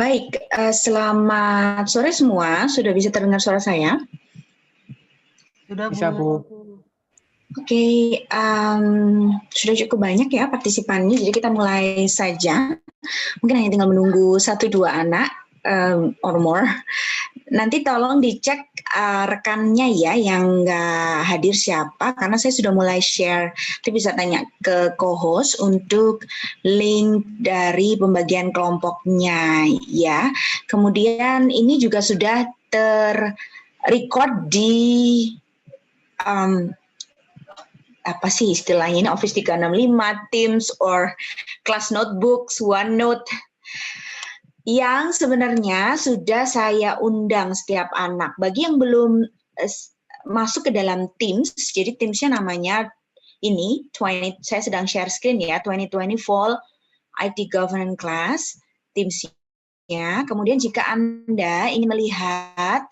Baik, selamat sore semua. Sudah bisa terdengar suara saya? Sudah, Bu. Bisa, Bu. Oke, sudah cukup banyak ya partisipannya, jadi kita mulai saja. Mungkin hanya tinggal menunggu 1-2 anak or more. Nanti tolong dicek rekannya ya yang nggak hadir siapa, karena saya sudah mulai share. Nanti bisa tanya ke co-host untuk link dari pembagian kelompoknya ya. Kemudian ini juga sudah terrecord di apa sih istilahnya ini, Office 365, Teams, or Class Notebooks, OneNote, yang sebenarnya sudah saya undang setiap anak. Bagi yang belum masuk ke dalam Teams, jadi Teams-nya namanya ini, saya sedang share screen ya, 2020 Fall IT Governance Class, Teams-nya. Kemudian jika Anda ingin melihat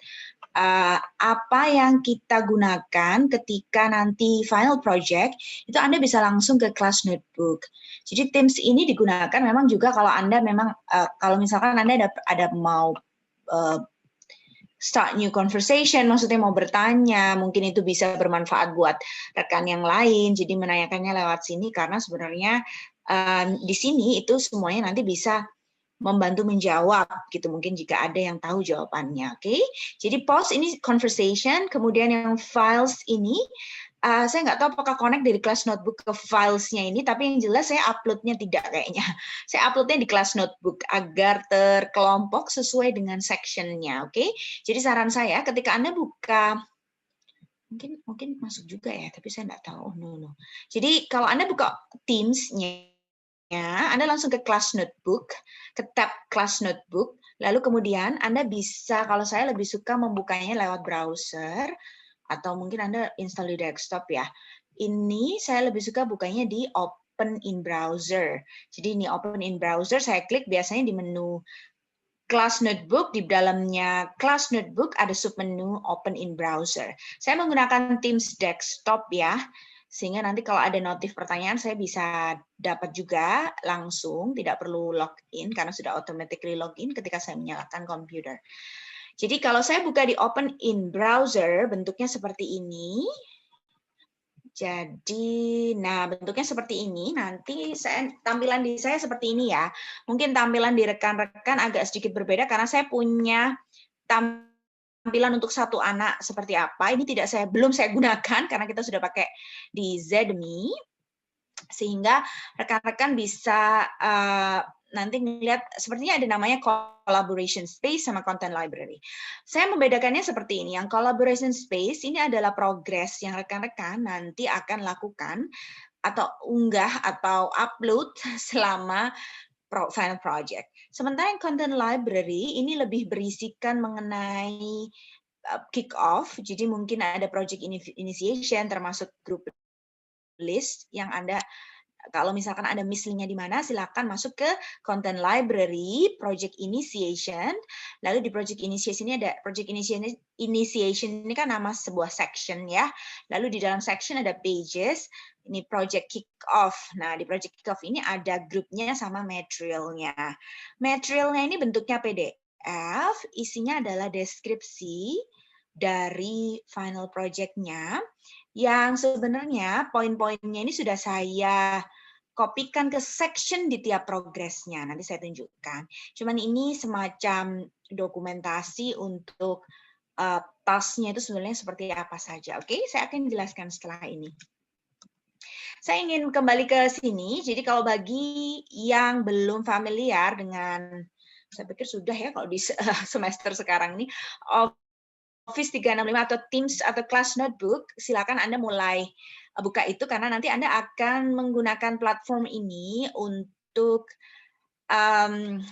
apa yang kita gunakan ketika nanti final project, itu Anda bisa langsung ke Class Notebook. Jadi Teams ini digunakan memang juga kalau Anda memang, kalau misalkan Anda ada mau start new conversation, maksudnya mau bertanya, mungkin itu bisa bermanfaat buat rekan yang lain, jadi menanyakannya lewat sini, karena sebenarnya di sini itu semuanya nanti bisa membantu menjawab gitu, mungkin jika ada yang tahu jawabannya. Oke. Jadi post ini conversation, kemudian yang files ini saya nggak tahu apakah connect dari Class Notebook ke filesnya ini, tapi yang jelas saya uploadnya tidak kayaknya. Saya uploadnya di Class Notebook agar terkelompok sesuai dengan sectionnya. Oke. Jadi saran saya ketika Anda buka, mungkin masuk juga ya, tapi saya nggak tahu. Oh, no. Jadi kalau Anda buka Teams-nya, Anda langsung ke Class Notebook, ke tab Class Notebook, lalu kemudian Anda bisa, kalau saya lebih suka membukanya lewat browser, atau mungkin Anda install di desktop ya. Ini saya lebih suka bukanya di Open in Browser. Jadi ini Open in Browser, saya klik biasanya di menu Class Notebook, di dalamnya Class Notebook ada submenu Open in Browser. Saya menggunakan Teams Desktop ya, sehingga nanti kalau ada notif pertanyaan saya bisa dapat juga langsung, tidak perlu login karena sudah automatically login ketika saya menyalakan komputer. Jadi kalau saya buka di Open in Browser, bentuknya seperti ini. Jadi, nah bentuknya seperti ini. Nanti tampilan di saya seperti ini ya. Mungkin tampilan di rekan-rekan agak sedikit berbeda karena saya punya tampilan untuk satu anak seperti apa. Ini belum saya gunakan karena kita sudah pakai di Zedmi, sehingga rekan-rekan bisa nanti ngelihat sepertinya ada namanya collaboration space sama content library. Saya membedakannya seperti ini. Yang collaboration space ini adalah progres yang rekan-rekan nanti akan lakukan atau unggah atau upload selama final project. Sementara yang content library ini lebih berisikan mengenai kick off. Jadi mungkin ada project initiation termasuk group list yang Anda, kalau misalkan ada misalnya di mana, silakan masuk ke content library, project initiation. Lalu di project initiation ini ada project initiation ini kan nama sebuah section ya. Lalu di dalam section ada pages, ini project kick off. Nah, di project kick off ini ada grupnya sama materialnya. Materialnya ini bentuknya PDF, isinya adalah deskripsi dari final project-nya, yang sebenarnya poin-poinnya ini sudah saya kopikan ke section di tiap progresnya. Nanti saya tunjukkan. Cuman ini semacam dokumentasi untuk task-nya itu sebenarnya seperti apa saja. Oke, saya akan jelaskan setelah ini. Saya ingin kembali ke sini. Jadi kalau bagi yang belum familiar dengan, saya pikir sudah ya kalau di semester sekarang ini, Office 365 atau Teams atau Class Notebook, silakan Anda mulai buka itu karena nanti Anda akan menggunakan platform ini untuk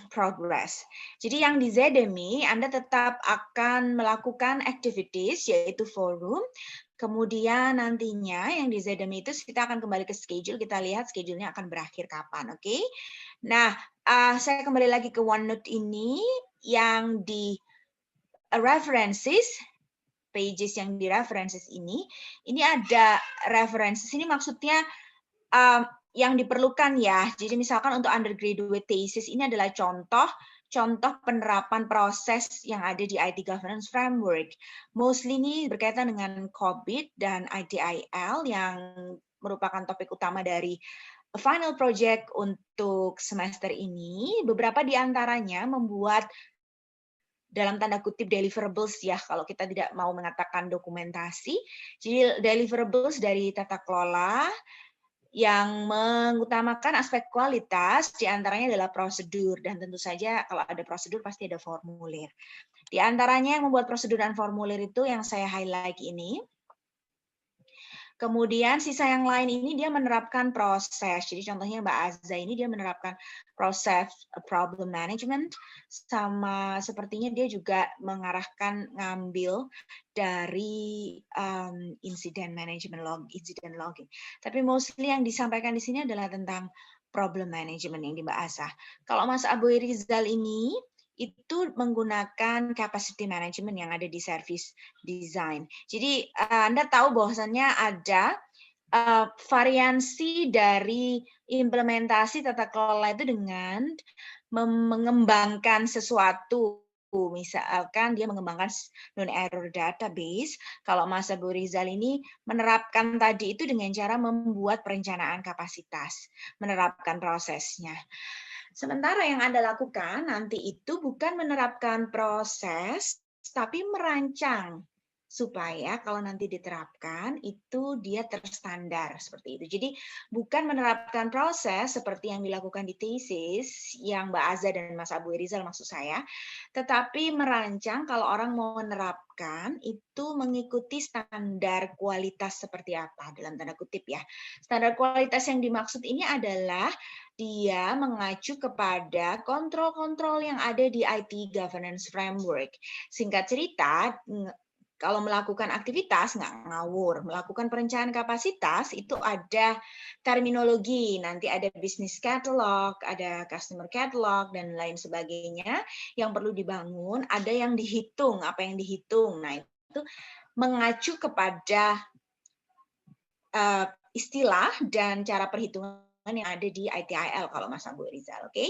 progress. Jadi yang di Zedemi, Anda tetap akan melakukan activities, yaitu forum. Kemudian nantinya yang di Zedemi itu kita akan kembali ke schedule, kita lihat schedule-nya akan berakhir kapan, oke? Nah, saya kembali lagi ke OneNote ini, yang di references, pages yang di references ini ada references ini maksudnya yang diperlukan ya. Jadi misalkan untuk undergraduate thesis ini adalah contoh contoh penerapan proses yang ada di IT Governance Framework. Mostly ini berkaitan dengan COVID dan ITIL yang merupakan topik utama dari final project untuk semester ini. Beberapa di antaranya membuat dalam tanda kutip deliverables ya, kalau kita tidak mau mengatakan dokumentasi. Jadi deliverables dari tata kelola yang mengutamakan aspek kualitas, di antaranya adalah prosedur, dan tentu saja kalau ada prosedur pasti ada formulir. Di antaranya yang membuat prosedur dan formulir itu yang saya highlight ini. Kemudian sisa yang lain ini dia menerapkan proses. Jadi contohnya Mbak Azza ini dia menerapkan proses problem management, sama sepertinya dia juga mengarahkan ngambil dari incident management incident logging. Tapi mostly yang disampaikan di sini adalah tentang problem management yang dibahas. Kalau Mas Abu Rizal ini itu menggunakan capacity management yang ada di service design. Jadi Anda tahu bahwasannya ada variansi dari implementasi tata kelola itu dengan mengembangkan sesuatu. Misalkan dia mengembangkan non-error database, kalau Mas Abu Rizal ini menerapkan tadi itu dengan cara membuat perencanaan kapasitas, menerapkan prosesnya. Sementara yang Anda lakukan nanti itu bukan menerapkan proses, tapi merancang supaya kalau nanti diterapkan itu dia terstandar seperti itu. Jadi bukan menerapkan proses seperti yang dilakukan di tesis yang Mbak Azza dan Mas Abu Rizal maksud saya, tetapi merancang kalau orang mau menerapkan itu mengikuti standar kualitas seperti apa dalam tanda kutip ya. Standar kualitas yang dimaksud ini adalah dia mengacu kepada kontrol-kontrol yang ada di IT Governance Framework. Singkat cerita, kalau melakukan aktivitas nggak ngawur, melakukan perencanaan kapasitas itu ada terminologi, nanti ada business catalog, ada customer catalog dan lain sebagainya yang perlu dibangun, ada yang dihitung, apa yang dihitung. Nah, itu mengacu kepada istilah dan cara perhitungan yang ada di ITIL kalau Mas Abu Rizal, oke?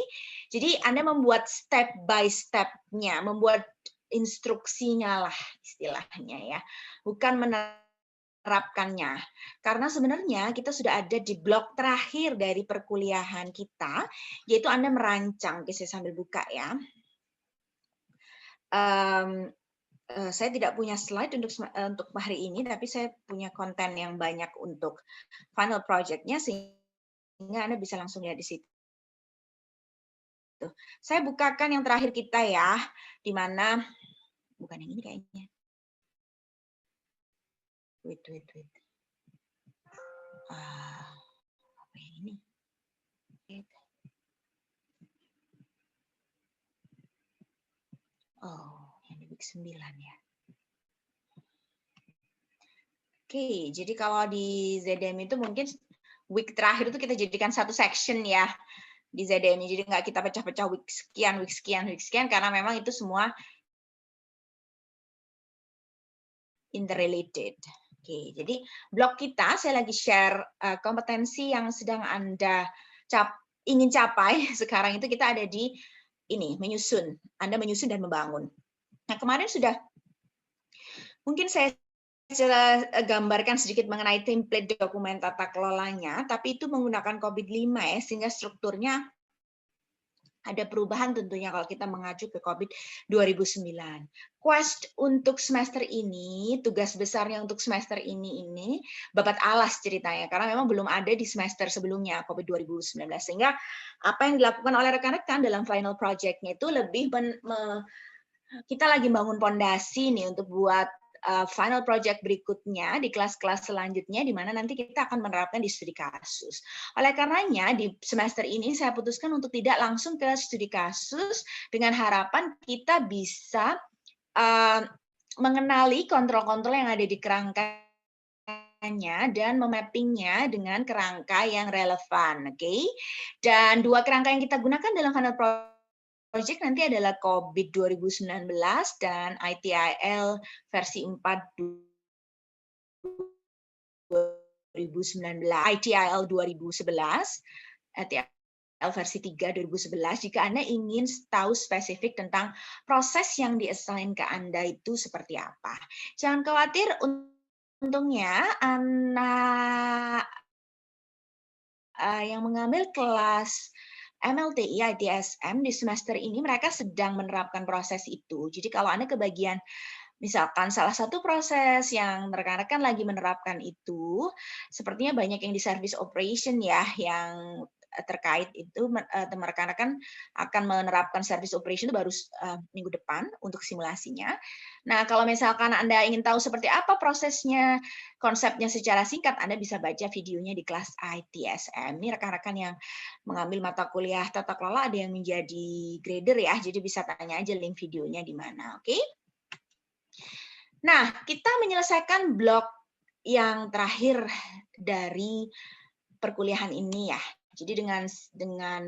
Jadi Anda membuat step by step-nya, membuat instruksinya lah istilahnya ya, bukan menerapkannya. Karena sebenarnya kita sudah ada di blok terakhir dari perkuliahan kita, yaitu Anda merancang. Oke, saya sambil buka ya. Saya tidak punya slide untuk hari ini, tapi saya punya konten yang banyak untuk final project-nya, sehingga Anda bisa langsung lihat di situ. Saya bukakan yang terakhir kita ya, di mana bukan yang ini kayaknya. Wait. Apa yang ini? Oh, yang di week 9 ya. Oke, jadi kalau di ZDM itu mungkin week terakhir itu kita jadikan satu section ya di ZDM. Jadi nggak kita pecah-pecah week sekian, karena memang itu semua interrelated. Oke, jadi blog kita saya lagi share kompetensi yang sedang Anda ingin capai sekarang itu kita ada di ini, menyusun. Anda menyusun dan membangun. Nah, kemarin sudah mungkin saya gambarkan sedikit mengenai template dokumen tata kelolanya, tapi itu menggunakan COVID-5 ya, sehingga strukturnya ada perubahan tentunya kalau kita mengacu ke COVID 2009. Quest untuk semester ini, tugas besarnya untuk semester ini babat alas ceritanya, karena memang belum ada di semester sebelumnya COVID 2019. Sehingga apa yang dilakukan oleh rekan-rekan dalam final project-nya itu lebih kita lagi bangun pondasi nih untuk buat final project berikutnya di kelas-kelas selanjutnya di mana nanti kita akan menerapkan di studi kasus. Oleh karenanya di semester ini saya putuskan untuk tidak langsung ke studi kasus dengan harapan kita bisa mengenali kontrol-kontrol yang ada di kerangkanya dan memappingnya dengan kerangka yang relevan, oke? Dan dua kerangka yang kita gunakan dalam final project nanti adalah COVID 2019 dan ITIL versi 4 2019, ITIL 2011, versi 3 2011 jika Anda ingin tahu spesifik tentang proses yang di-assign ke Anda itu seperti apa. Jangan khawatir, untungnya anak yang mengambil kelas MLTI ITSM di semester ini mereka sedang menerapkan proses itu. Jadi kalau Anda kebagian misalkan salah satu proses yang rekan-rekan lagi menerapkan itu, sepertinya banyak yang di service operation ya, yang terkait itu rekan-rekan akan menerapkan service operation itu baru minggu depan untuk simulasinya. Nah, kalau misalkan Anda ingin tahu seperti apa prosesnya, konsepnya secara singkat, Anda bisa baca videonya di kelas ITSM. Ini rekan-rekan yang mengambil mata kuliah tata kelola ada yang menjadi grader ya, jadi bisa tanya aja link videonya di mana, oke? Nah, kita menyelesaikan blok yang terakhir dari perkuliahan ini ya. Jadi dengan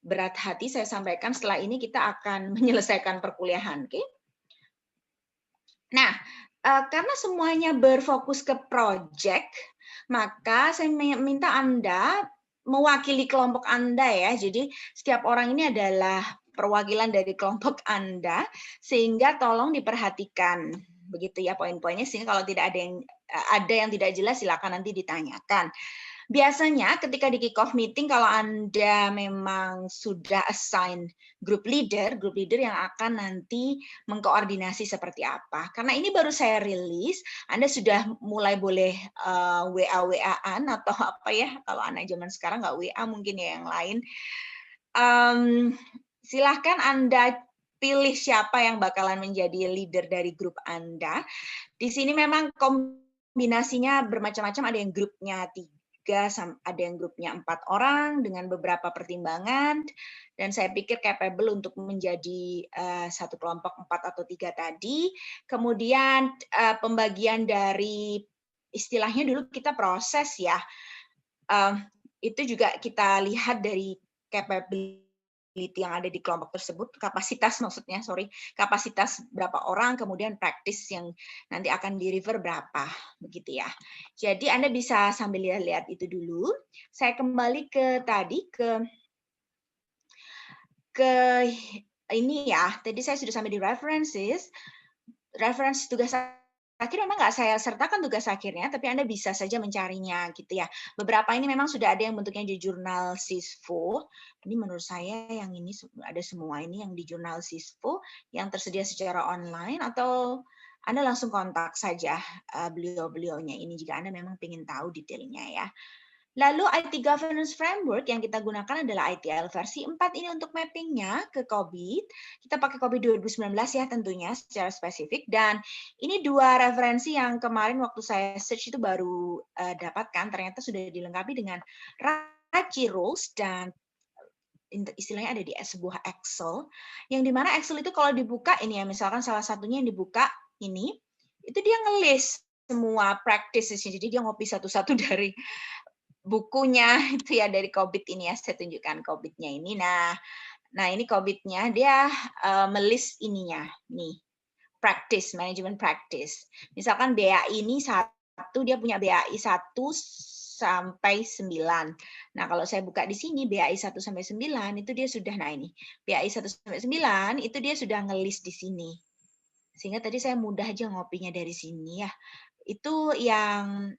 berat hati saya sampaikan setelah ini kita akan menyelesaikan perkuliahan, oke? Nah, karena semuanya berfokus ke project, maka saya minta Anda mewakili kelompok Anda ya. Jadi setiap orang ini adalah perwakilan dari kelompok Anda, sehingga tolong diperhatikan begitu ya poin-poinnya, sehingga kalau tidak ada yang tidak jelas silakan nanti ditanyakan. Biasanya ketika di kick off meeting kalau Anda memang sudah assign group leader yang akan nanti mengkoordinasi seperti apa. Karena ini baru saya rilis, Anda sudah mulai boleh WA-WA-an atau apa ya, kalau anak zaman sekarang nggak WA mungkin ya yang lain. Silahkan Anda pilih siapa yang bakalan menjadi leader dari grup Anda. Di sini memang kombinasinya bermacam-macam, ada yang grupnya 3, ada yang grupnya 4 orang dengan beberapa pertimbangan, dan saya pikir capable untuk menjadi satu kelompok 4 atau 3 tadi. Kemudian pembagian dari istilahnya dulu kita proses ya, itu juga kita lihat dari capability yang ada di kelompok tersebut, kapasitas berapa orang, kemudian praktis yang nanti akan di-refer berapa, begitu ya. Jadi Anda bisa sambil lihat-lihat itu dulu. Saya kembali ke ini ya, tadi saya sudah sampai di references. Referensi tugas akhir memang nggak saya sertakan tugas akhirnya, tapi Anda bisa saja mencarinya gitu ya. Beberapa ini memang sudah ada yang bentuknya di jurnal SISFO. Ini menurut saya yang ini ada semua ini yang di jurnal SISFO yang tersedia secara online, atau Anda langsung kontak saja beliau-beliaunya ini jika Anda memang ingin tahu detailnya ya. Lalu IT Governance Framework yang kita gunakan adalah ITL versi 4 ini untuk mappingnya ke COVID. Kita pakai COVID 2019 ya tentunya secara spesifik. Dan ini 2 referensi yang kemarin waktu saya search itu baru dapatkan. Ternyata sudah dilengkapi dengan RACI rules dan istilahnya ada di sebuah Excel. Yang dimana Excel itu kalau dibuka ini ya, misalkan salah satunya yang dibuka ini, itu dia nge-list semua practices-nya. Jadi dia ngopi satu-satu dari bukunya itu ya dari COVID ini ya, saya tunjukkan COVID-nya ini. Nah ini COVID-nya dia melis ininya nih, practice, management practice. Misalkan BAI ini 1, dia punya BAI 1 sampai 9. Nah, kalau saya buka di sini BAI 1 sampai 9 itu dia sudah, nah ini BAI 1 sampai 9 itu dia sudah ngelis di sini. Sehingga tadi saya mudah aja ngopinya dari sini ya. Itu yang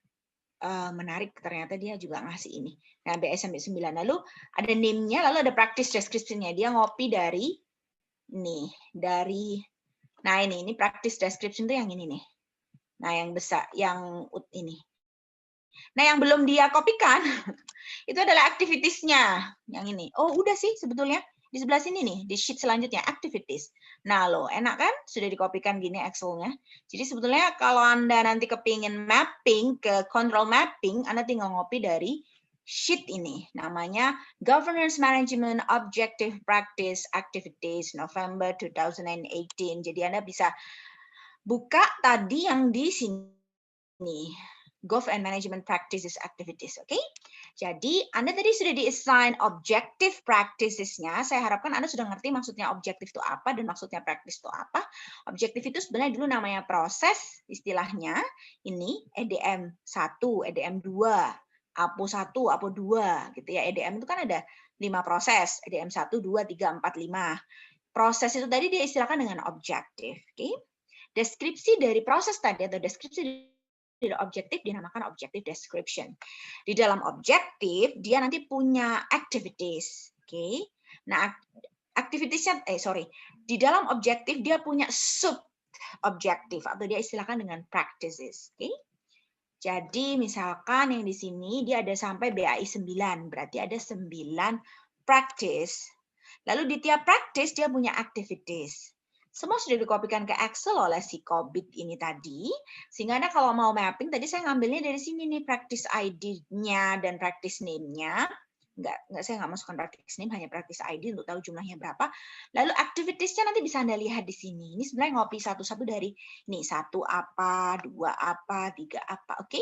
menarik, ternyata dia juga ngasih ini. Nah, BS sampai 9. Lalu ada name-nya, lalu ada practice description-nya. Dia ngopi dari nih, nah ini practice description itu yang ini nih. Nah, yang besar, yang ini. Nah, yang belum dia kopikan itu adalah activities-nya. Yang ini. Oh, udah sih sebetulnya. Di sebelah sini nih, di sheet selanjutnya, activities. Nah, loh, enak kan? Sudah dikopikan gini Excel-nya. Jadi sebetulnya kalau Anda nanti kepingin mapping ke control mapping, Anda tinggal ngopi dari sheet ini. Namanya Governance Management Objective Practice Activities November 2018. Jadi Anda bisa buka tadi yang di sini. Gov and Management Practices Activities, oke? Jadi Anda tadi sudah di-assign objective practices-nya. Saya harapkan Anda sudah ngerti maksudnya objektif itu apa dan maksudnya practice itu apa. Objektif itu sebenarnya dulu namanya proses, istilahnya ini EDM 1, EDM 2, APO 1, APO 2 gitu ya. EDM itu kan ada 5 proses, EDM 1, 2, 3, 4, 5. Proses itu tadi dia istilahkan dengan objektif, oke? Deskripsi dari proses tadi atau deskripsi dari objektif dinamakan objective description. Di dalam objektif dia nanti punya activities, oke? Nah, activitiesnya di dalam objektif dia punya sub objektif atau dia istilahkan dengan practices, oke? Jadi misalkan yang di sini dia ada sampai BAI 9, berarti ada 9 practice. Lalu di tiap practice dia punya activities. Semua sudah dikopikan ke Excel oleh si Cobit ini tadi. Sehingga Anda kalau mau mapping, tadi saya ngambilnya dari sini nih, practice ID-nya dan practice name-nya. Saya nggak masukkan practice name, hanya practice ID untuk tahu jumlahnya berapa. Lalu activities-nya nanti bisa Anda lihat di sini. Ini sebenarnya ngopi satu-satu dari, nih, 1 apa, 2 apa, 3 apa, oke?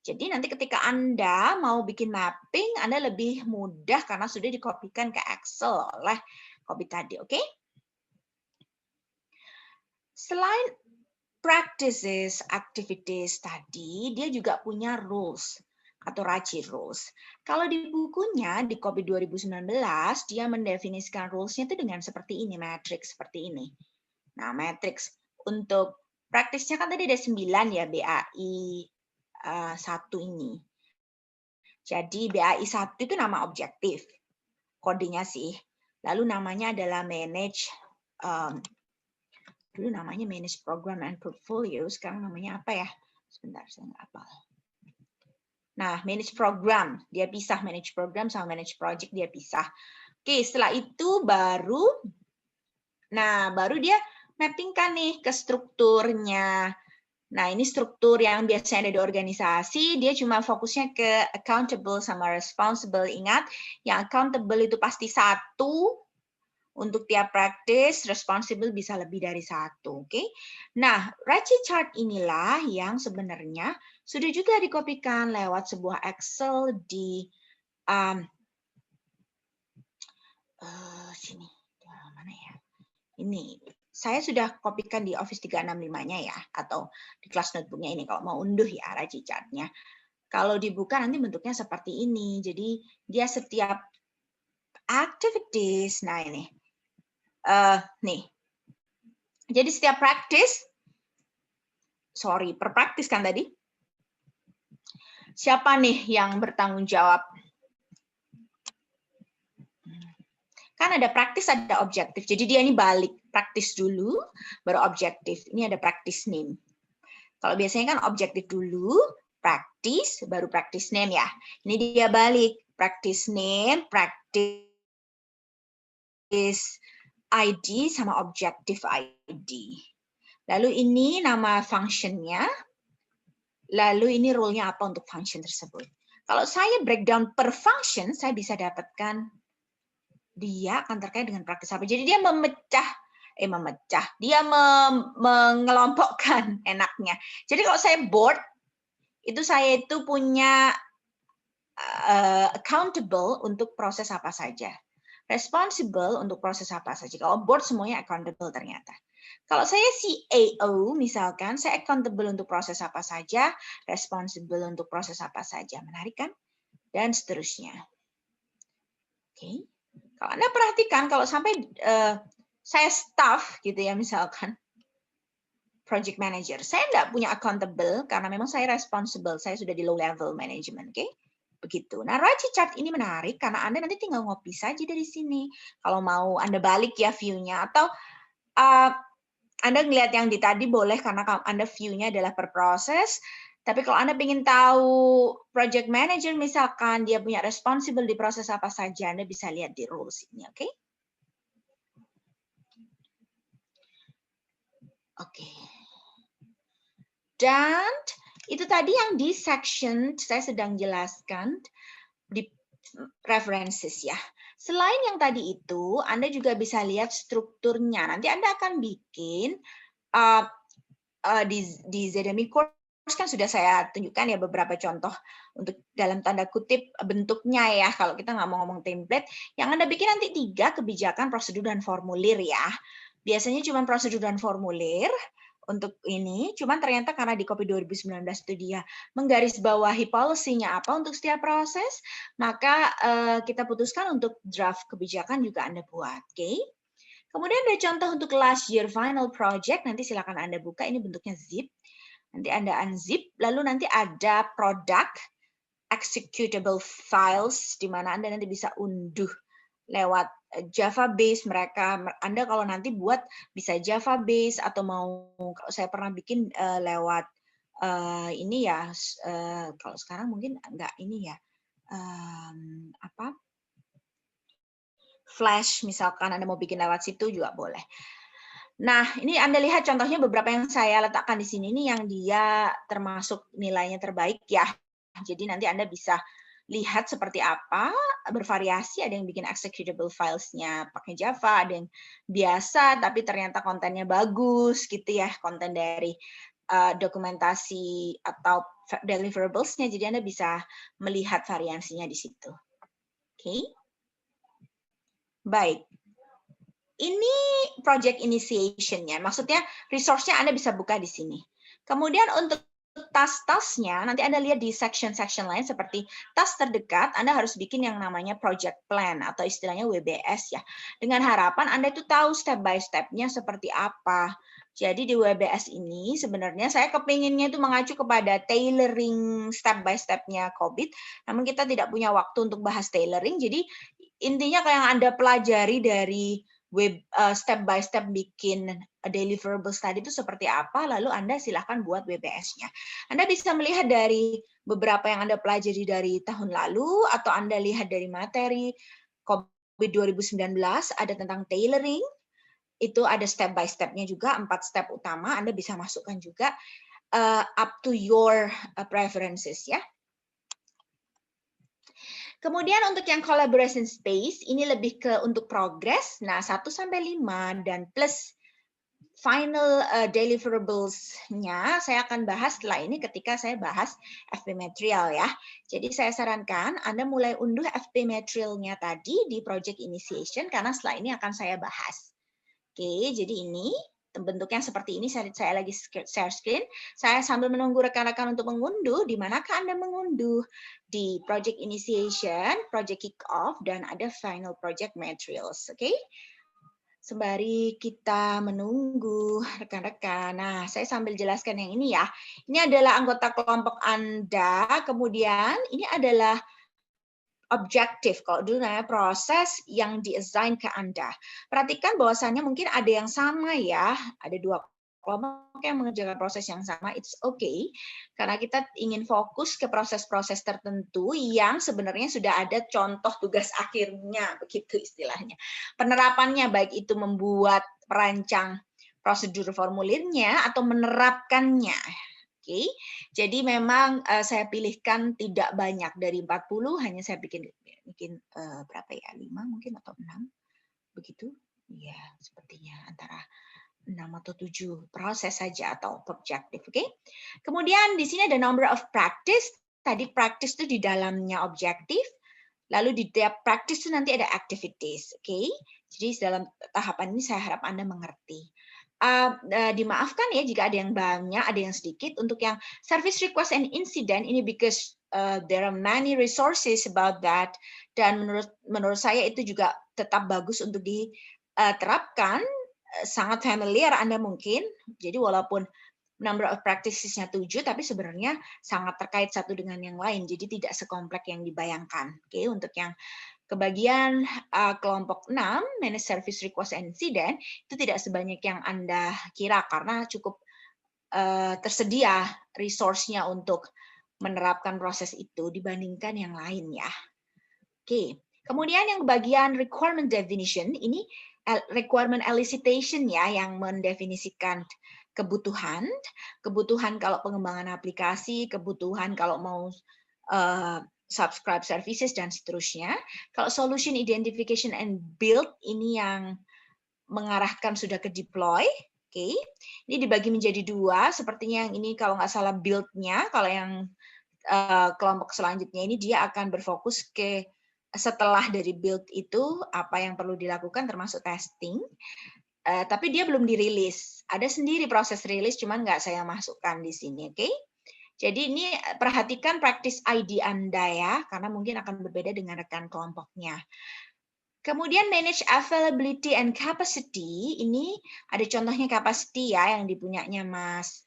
Jadi nanti ketika Anda mau bikin mapping, Anda lebih mudah karena sudah dikopikan ke Excel oleh Cobit tadi, oke? Selain practices, activities tadi, dia juga punya rules atau RACI rules. Kalau di bukunya, di Cobit 2019, dia mendefinisikan rules-nya itu dengan seperti ini, matrix seperti ini. Nah, matrix untuk praktisnya kan tadi ada 9 ya, BAI 1 ini. Jadi BAI 1 itu nama objektif, kodenya sih. Lalu namanya adalah manage, dulu namanya manage program and portfolio, sekarang namanya apa ya? Sebentar, saya nggak hafal. Nah, manage program, dia pisah. Manage program sama manage project, dia pisah. Oke, setelah itu baru dia mappingkan nih ke strukturnya. Nah, ini struktur yang biasanya ada di organisasi, dia cuma fokusnya ke accountable sama responsible. Ingat, yang accountable itu pasti 1, untuk tiap practice, responsible bisa lebih dari 1. Oke? Nah, RACI chart inilah yang sebenarnya sudah juga dikopikan lewat sebuah Excel di sini. Mana ya? Ini. Saya sudah kopikan di Office 365-nya ya, atau di kelas notebook-nya ini kalau mau unduh ya RACI chart-nya. Kalau dibuka nanti bentuknya seperti ini. Jadi dia setiap activities, nah ini. Nih. Jadi setiap practice, per practice kan tadi, siapa nih yang bertanggung jawab? Kan ada practice, ada objektif. Jadi dia ini balik, practice dulu, baru objektif. Ini ada practice name. Kalau biasanya kan objektif dulu, practice, baru practice name ya. Ini dia balik, practice name, practice ID sama objective ID. Lalu ini nama functionnya, lalu ini role-nya apa untuk function tersebut. Kalau saya breakdown per function, saya bisa dapatkan dia akan terkait dengan praktis apa. Jadi dia dia mengelompokkan enaknya. Jadi kalau saya board, itu saya itu punya accountable untuk proses apa saja. Responsible untuk proses apa saja. Kalau board semuanya accountable ternyata. Kalau saya CAO misalkan, saya accountable untuk proses apa saja, responsible untuk proses apa saja. Menarik kan? Dan seterusnya. Oke. Kalau Anda perhatikan, kalau sampai saya staff gitu ya misalkan, project manager, saya nggak punya accountable karena memang saya responsible, saya sudah di low level management, oke? Begitu. Nah, RACI chart ini menarik karena Anda nanti tinggal ngopi saja dari sini. Kalau mau Anda balik ya view-nya, atau Anda ngelihat yang di tadi boleh karena Anda view-nya adalah per proses. Tapi kalau Anda ingin tahu project manager misalkan dia punya responsible di proses apa saja, Anda bisa lihat di rules ini, oke? Oke. Dan itu tadi yang di section saya sedang jelaskan di references ya. Selain yang tadi itu, Anda juga bisa lihat strukturnya. Nanti Anda akan bikin di ZMI course kan sudah saya tunjukkan ya beberapa contoh untuk dalam tanda kutip bentuknya ya. Kalau kita nggak mau ngomong template, yang Anda bikin nanti 3 kebijakan, prosedur, dan formulir ya. Biasanya cuma prosedur dan formulir untuk ini, cuman ternyata karena di Copy 2019 itu dia menggarisbawahi policy-nya apa untuk setiap proses, maka kita putuskan untuk draft kebijakan juga Anda buat, oke? Kemudian ada contoh untuk last year final project, nanti silakan Anda buka, ini bentuknya zip, nanti Anda unzip, lalu nanti ada product executable files, di mana Anda nanti bisa unduh lewat Java base mereka. Anda kalau nanti buat bisa Java base atau mau, kalau saya pernah bikin lewat ini ya, kalau sekarang mungkin enggak ini ya, apa, Flash misalkan Anda mau bikin lewat situ juga boleh. Nah, ini Anda lihat contohnya beberapa yang saya letakkan di sini ini yang dia termasuk nilainya terbaik ya. Jadi nanti Anda bisa lihat seperti apa, bervariasi, ada yang bikin executable files-nya pakai Java, ada yang biasa tapi ternyata kontennya bagus gitu ya, konten dari dokumentasi atau deliverables-nya, jadi Anda bisa melihat variasinya di situ. Oke. Baik. Ini project initiation-nya, maksudnya resource-nya Anda bisa buka di sini. Kemudian untuk task-tasknya, nanti Anda lihat di section-section lain seperti task terdekat, Anda harus bikin yang namanya project plan atau istilahnya WBS ya. Dengan harapan Anda itu tahu step by step-nya seperti apa. Jadi di WBS ini sebenarnya saya kepinginnya itu mengacu kepada tailoring step by step-nya COVID, namun kita tidak punya waktu untuk bahas tailoring, jadi intinya kayak yang Anda pelajari dari step by step bikin deliverables tadi itu seperti apa, lalu Anda silahkan buat WBS-nya. Anda bisa melihat dari beberapa yang Anda pelajari dari tahun lalu, atau Anda lihat dari materi COVID 2019, ada tentang tailoring, itu ada step by step-nya juga, 4 step utama, Anda bisa masukkan juga up to your preferences ya. Kemudian untuk yang collaboration space, ini lebih ke untuk progress. Nah, 1-5 dan plus final deliverables-nya saya akan bahas setelah ini ketika saya bahas FP Material ya. Jadi saya sarankan Anda mulai unduh FP Material-nya tadi di project initiation karena setelah ini akan saya bahas. Oke, jadi ini bentuknya seperti ini, saya lagi share screen. Saya sambil menunggu rekan-rekan untuk mengunduh, di manakah Anda mengunduh? Di project initiation, project kick off, dan ada final project materials. Oke? Sembari kita menunggu rekan-rekan. Nah, saya sambil jelaskan yang ini ya. Ini adalah anggota kelompok Anda, kemudian ini adalah objektif, kalau dulu namanya proses yang di-assign ke Anda. Perhatikan bahwasannya mungkin ada yang sama ya, ada 2 kelompok yang mengerjakan proses yang sama, it's okay, karena kita ingin fokus ke proses-proses tertentu yang sebenarnya sudah ada contoh tugas akhirnya, begitu istilahnya. Penerapannya, baik itu membuat, merancang prosedur formulirnya, atau menerapkannya. Oke, jadi memang saya pilihkan tidak banyak dari 40, hanya saya bikin berapa ya, 5 mungkin atau 6, begitu. Ya, sepertinya antara 6 atau 7 proses saja atau objektif. Oke. Kemudian di sini ada number of practice. Tadi practice itu di dalamnya objektif. Lalu di tiap practice itu nanti ada activities. Oke. Jadi dalam tahapan ini saya harap Anda mengerti. Dimaafkan ya jika ada yang banyak, ada yang sedikit. Untuk yang service request and incident ini because there are many resources about that, dan menurut saya itu juga tetap bagus untuk diterapkan, sangat familiar Anda mungkin. Jadi walaupun number of practices-nya 7, tapi sebenarnya sangat terkait satu dengan yang lain. Jadi tidak sekompleks yang dibayangkan. Oke, untuk yang kebagian kelompok 6, manage service request and incident, itu tidak sebanyak yang Anda kira karena cukup tersedia resource-nya untuk menerapkan proses itu dibandingkan yang lain ya. Oke, kemudian yang bagian requirement definition, ini requirement elicitation ya, yang mendefinisikan kebutuhan kalau pengembangan aplikasi, kebutuhan kalau mau subscribe services, dan seterusnya. Kalau solution identification and build, ini yang mengarahkan sudah ke deploy. Oke, ini dibagi menjadi 2, sepertinya yang ini kalau nggak salah build-nya, kalau yang kelompok selanjutnya ini dia akan berfokus ke setelah dari build itu, apa yang perlu dilakukan termasuk testing. tapi dia belum dirilis. Ada sendiri proses rilis, cuman nggak saya masukkan di sini, oke? Jadi ini perhatikan practice ID Anda ya, karena mungkin akan berbeda dengan rekan kelompoknya. Kemudian manage availability and capacity, ini ada contohnya capacity ya, yang dipunyanya Mas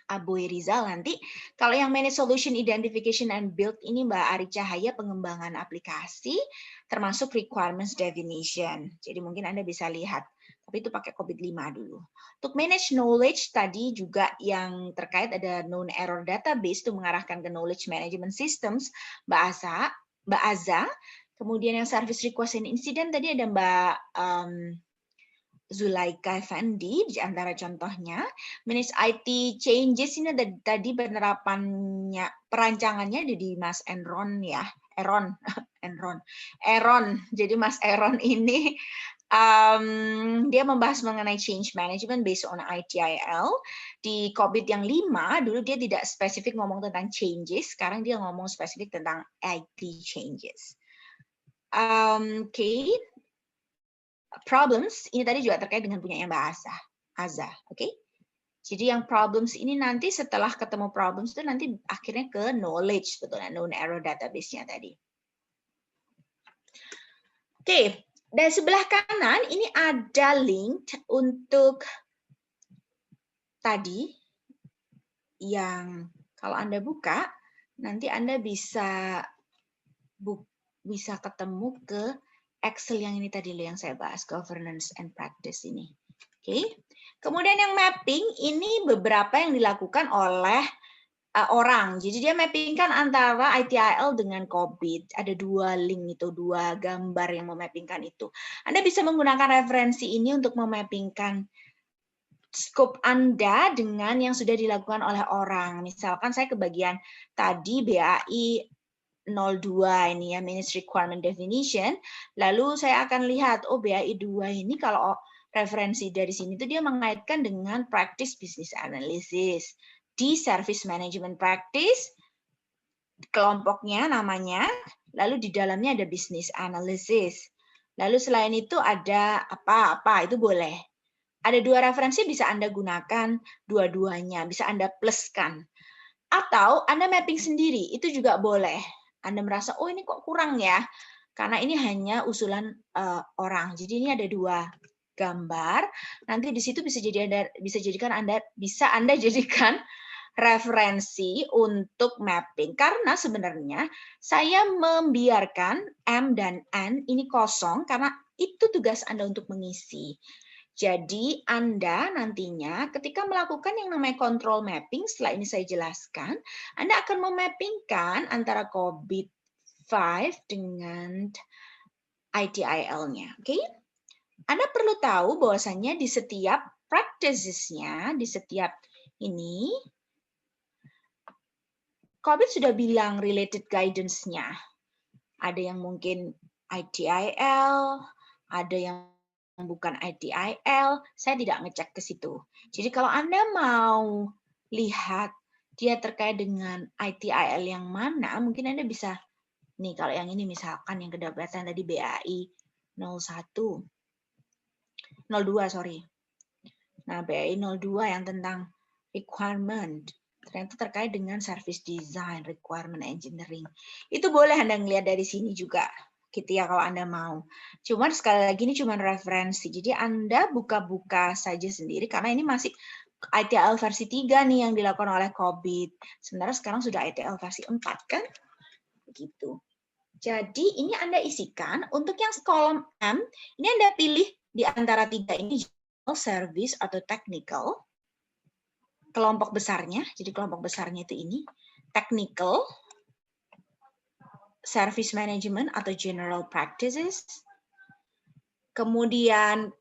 Aboy Rizal nanti. Kalau yang manage solution identification and build ini Mbak Ari Cahaya pengembangan aplikasi, termasuk requirements definition. Jadi mungkin Anda bisa lihat, tapi itu pakai COVID 5 dulu. Untuk manage knowledge tadi juga yang terkait ada known error database, itu mengarahkan ke knowledge management systems, Mbak Aza. Kemudian yang service request and incident tadi ada Mbak Zulaika Effendi di antara contohnya. Manage IT changes ini ada tadi penerapannya, perancangannya ada di Mas Enron ya. Eron. Jadi Mas Eron ini dia membahas mengenai change management based on ITIL. Di COVID yang 5, dulu dia tidak spesifik ngomong tentang changes, sekarang dia ngomong spesifik tentang IT changes. Oke. Problems, ini tadi juga terkait dengan punya Mbak Aza. Oke? Jadi yang problems ini nanti setelah ketemu problems itu nanti akhirnya ke knowledge, betulnya known error database-nya tadi. Oke, dari sebelah kanan ini ada link untuk tadi yang kalau Anda buka, nanti Anda bisa ketemu ke Excel yang ini tadi yang saya bahas, governance and practice ini. Oke. Kemudian yang mapping ini beberapa yang dilakukan oleh orang. Jadi dia mappingkan antara ITIL dengan COVID. Ada 2 link itu, 2 gambar yang memappingkan itu. Anda bisa menggunakan referensi ini untuk memappingkan scope Anda dengan yang sudah dilakukan oleh orang. Misalkan saya ke bagian tadi BAI 02 ini ya, Manage Requirement Definition. Lalu saya akan lihat, oh BAI 2 ini kalau referensi dari sini itu dia mengaitkan dengan practice business analysis. Di service management practice, kelompoknya namanya, lalu di dalamnya ada business analysis. Lalu selain itu ada apa-apa, itu boleh. Ada 2 referensi bisa Anda gunakan dua-duanya, bisa Anda pluskan. Atau Anda mapping sendiri, itu juga boleh. Anda merasa, oh ini kok kurang ya, karena ini hanya usulan orang. Jadi ini ada 2 gambar. Nanti di situ bisa Anda jadikan referensi untuk mapping. Karena sebenarnya saya membiarkan M dan N ini kosong karena itu tugas Anda untuk mengisi. Jadi Anda nantinya ketika melakukan yang namanya control mapping, setelah ini saya jelaskan, Anda akan memappingkan antara COVID-5 dengan ITIL-nya. Oke? Anda perlu tahu bahwasannya di setiap practices-nya, di setiap ini, COVID sudah bilang related guidance-nya. Ada yang mungkin ITIL, ada yang bukan ITIL, saya tidak ngecek ke situ. Jadi kalau Anda mau lihat dia terkait dengan ITIL yang mana, mungkin Anda bisa, nih kalau yang ini misalkan yang kedapatan tadi BAI 02, sorry. Nah, BAI 02 yang tentang requirement, ternyata terkait dengan service design, requirement engineering. Itu boleh Anda ngelihat dari sini juga. Gitu ya kalau Anda mau. Cuman sekali lagi ini cuma referensi. Jadi Anda buka-buka saja sendiri karena ini masih ITIL versi 3 nih yang dilakukan oleh COVID. Sebenarnya sekarang sudah ITIL versi 4 kan? Begitu. Jadi ini Anda isikan untuk yang kolom M, ini Anda pilih di antara 3 ini service atau technical. Kelompok besarnya, jadi kelompok besarnya itu ini technical, service management atau general practices. Kemudian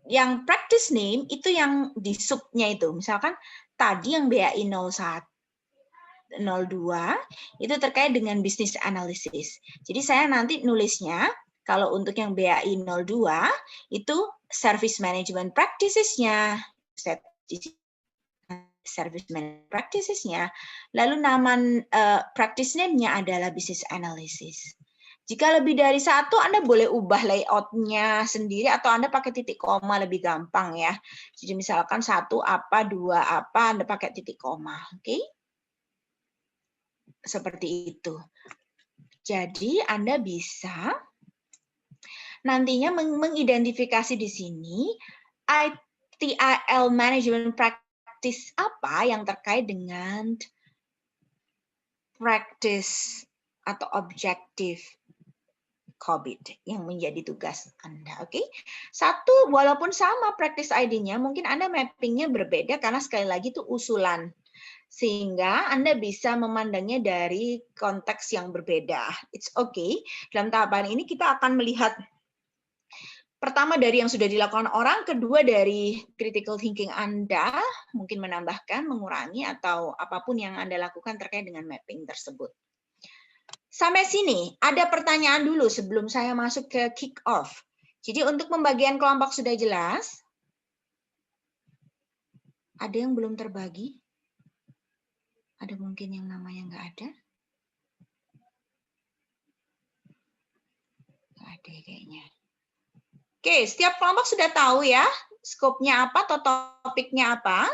yang practice name itu yang di subnya itu. Misalkan tadi yang BAI 01, 02 itu terkait dengan business analysis. Jadi saya nanti nulisnya kalau untuk yang BAI 02 itu service management practices-nya. Service management practices-nya, lalu nama practice name-nya adalah business analysis. Jika lebih dari satu, Anda boleh ubah layout-nya sendiri atau Anda pakai titik koma lebih gampang ya. Jadi misalkan 1 apa, 2 apa, Anda pakai titik koma. Oke? Seperti itu. Jadi Anda bisa nantinya mengidentifikasi di sini ITIL Management Practice apa yang terkait dengan practice atau objektif COVID yang menjadi tugas Anda. Oke, satu, walaupun sama practice ID-nya, mungkin Anda mappingnya berbeda karena sekali lagi itu usulan. Sehingga Anda bisa memandangnya dari konteks yang berbeda. It's okay. Dalam tahapan ini kita akan melihat pertama dari yang sudah dilakukan orang, kedua dari critical thinking Anda, mungkin menambahkan, mengurangi, atau apapun yang Anda lakukan terkait dengan mapping tersebut. Sampai sini, ada pertanyaan dulu sebelum saya masuk ke kick off. Jadi untuk pembagian kelompok sudah jelas? Ada yang belum terbagi? Ada mungkin yang namanya nggak ada? Nggak ada kayaknya. Oke, setiap kelompok sudah tahu ya, skopnya apa atau topiknya apa?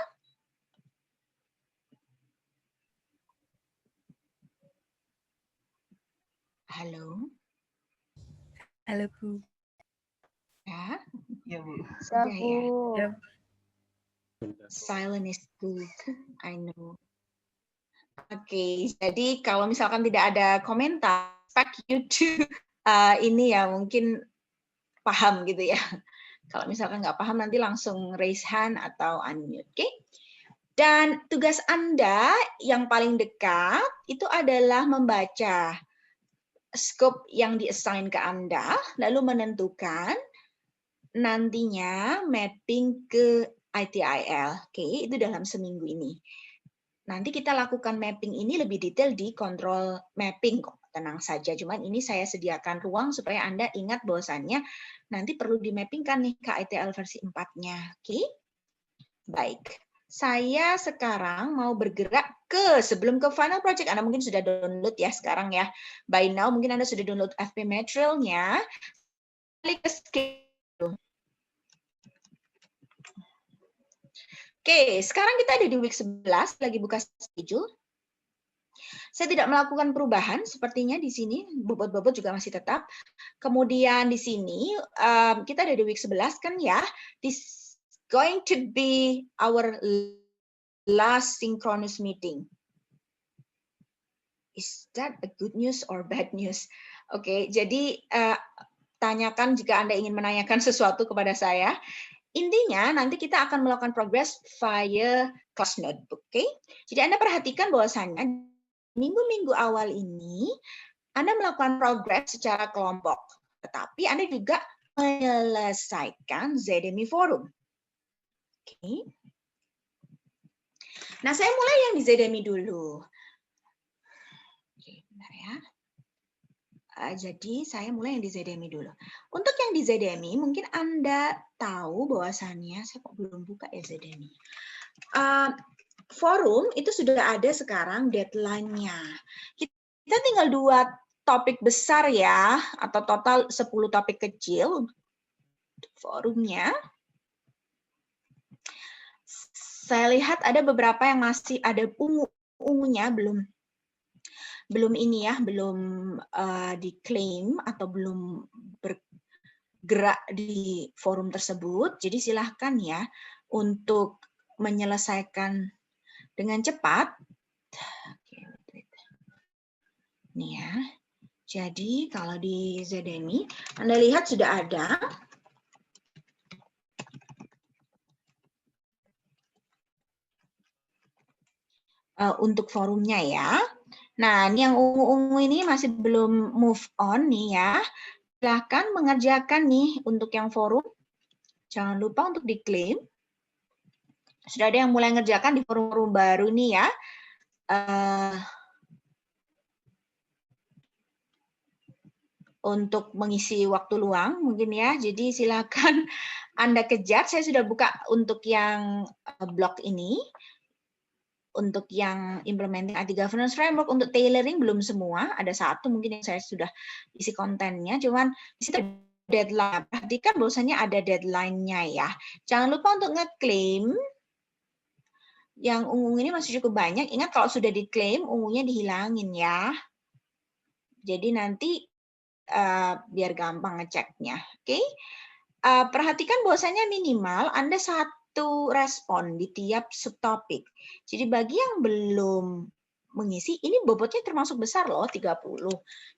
Halo? Halo, Bu. Ya? Ya, Bu. Sudah ya? Ya. Silent is good, I know. Oke, jadi kalau misalkan tidak ada komentar, expect you to ini ya mungkin paham gitu ya. Kalau misalkan nggak paham nanti langsung raise hand atau unmute. Oke? Dan tugas Anda yang paling dekat itu adalah membaca scope yang di-assign ke Anda, lalu menentukan nantinya mapping ke ITIL. Oke, itu dalam seminggu ini. Nanti kita lakukan mapping ini lebih detail di kontrol mapping kok. Tenang saja, cuman ini saya sediakan ruang supaya Anda ingat bahwasannya nanti perlu di-mappingkan nih ke ITIL versi 4-nya. Oke? Baik. Saya sekarang mau bergerak sebelum ke final project. Anda mungkin sudah download ya sekarang ya. By now mungkin Anda sudah download FP Material-nya. Klik ke schedule. Oke, sekarang kita ada di week 11, lagi buka schedule. Saya tidak melakukan perubahan, sepertinya di sini bobot-bobot juga masih tetap. Kemudian di sini kita ada di week 11 kan ya. This going to be our last synchronous meeting. Is that a good news or bad news? Oke, jadi tanyakan jika Anda ingin menanyakan sesuatu kepada saya. Intinya nanti kita akan melakukan progress via class notebook. Oke? Jadi Anda perhatikan bahwasannya minggu-minggu awal ini Anda melakukan progress secara kelompok, tetapi Anda juga menyelesaikan ZDMI forum. Oke. Nah, saya mulai yang di ZDMI dulu. Oke, bentar ya. Jadi saya mulai yang di ZDMI dulu. Untuk yang di ZDMI, mungkin Anda tahu bahwasannya, saya kok belum buka ya ZDMI. Forum itu sudah ada sekarang deadline-nya. Kita tinggal 2 topik besar ya, atau total 10 topik kecil untuk forumnya. Saya lihat ada beberapa yang masih ada ungunya, belum ini ya, belum diklaim atau belum bergerak di forum tersebut. Jadi silahkan ya untuk menyelesaikan dengan cepat. Nih ya. Jadi kalau di ZDMI, Anda lihat sudah ada. Untuk forumnya ya. Nah, ini yang ungu-ungu ini masih belum move on nih ya. Silahkan mengerjakan nih untuk yang forum. Jangan lupa untuk diklaim. Sudah ada yang mulai mengerjakan di forum-forum baru nih ya. Untuk mengisi waktu luang mungkin ya. Jadi silakan Anda kejar. Saya sudah buka untuk yang blog ini. untuk yang implementing IT governance framework, untuk tailoring belum semua, ada satu mungkin yang saya sudah isi kontennya, cuman di situ deadline. Perhatikan bahwasanya ada deadline-nya ya. Jangan lupa untuk ngeklaim. Yang ungu ini masih cukup banyak. Ingat kalau sudah diklaim, ungunya dihilangin ya. Jadi nanti biar gampang ngeceknya. Oke? Perhatikan bahwasanya minimal Anda satu respon di tiap subtopik. Jadi bagi yang belum mengisi, ini bobotnya termasuk besar loh, 30.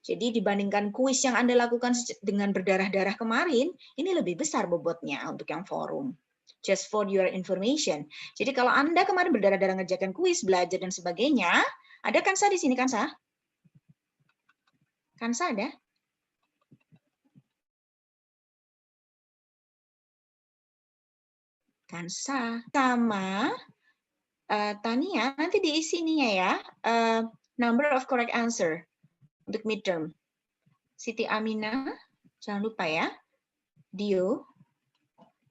Jadi dibandingkan kuis yang Anda lakukan dengan berdarah-darah kemarin, ini lebih besar bobotnya untuk yang forum. Just for your information. Jadi kalau Anda kemarin berdarah-darah ngerjakan kuis, belajar dan sebagainya, ada Kansa di sini, Kansa? Kansa ada? Kansa sama Tania, nanti diisi ininya ya, number of correct answer untuk midterm. Siti Amina, jangan lupa ya. Dio,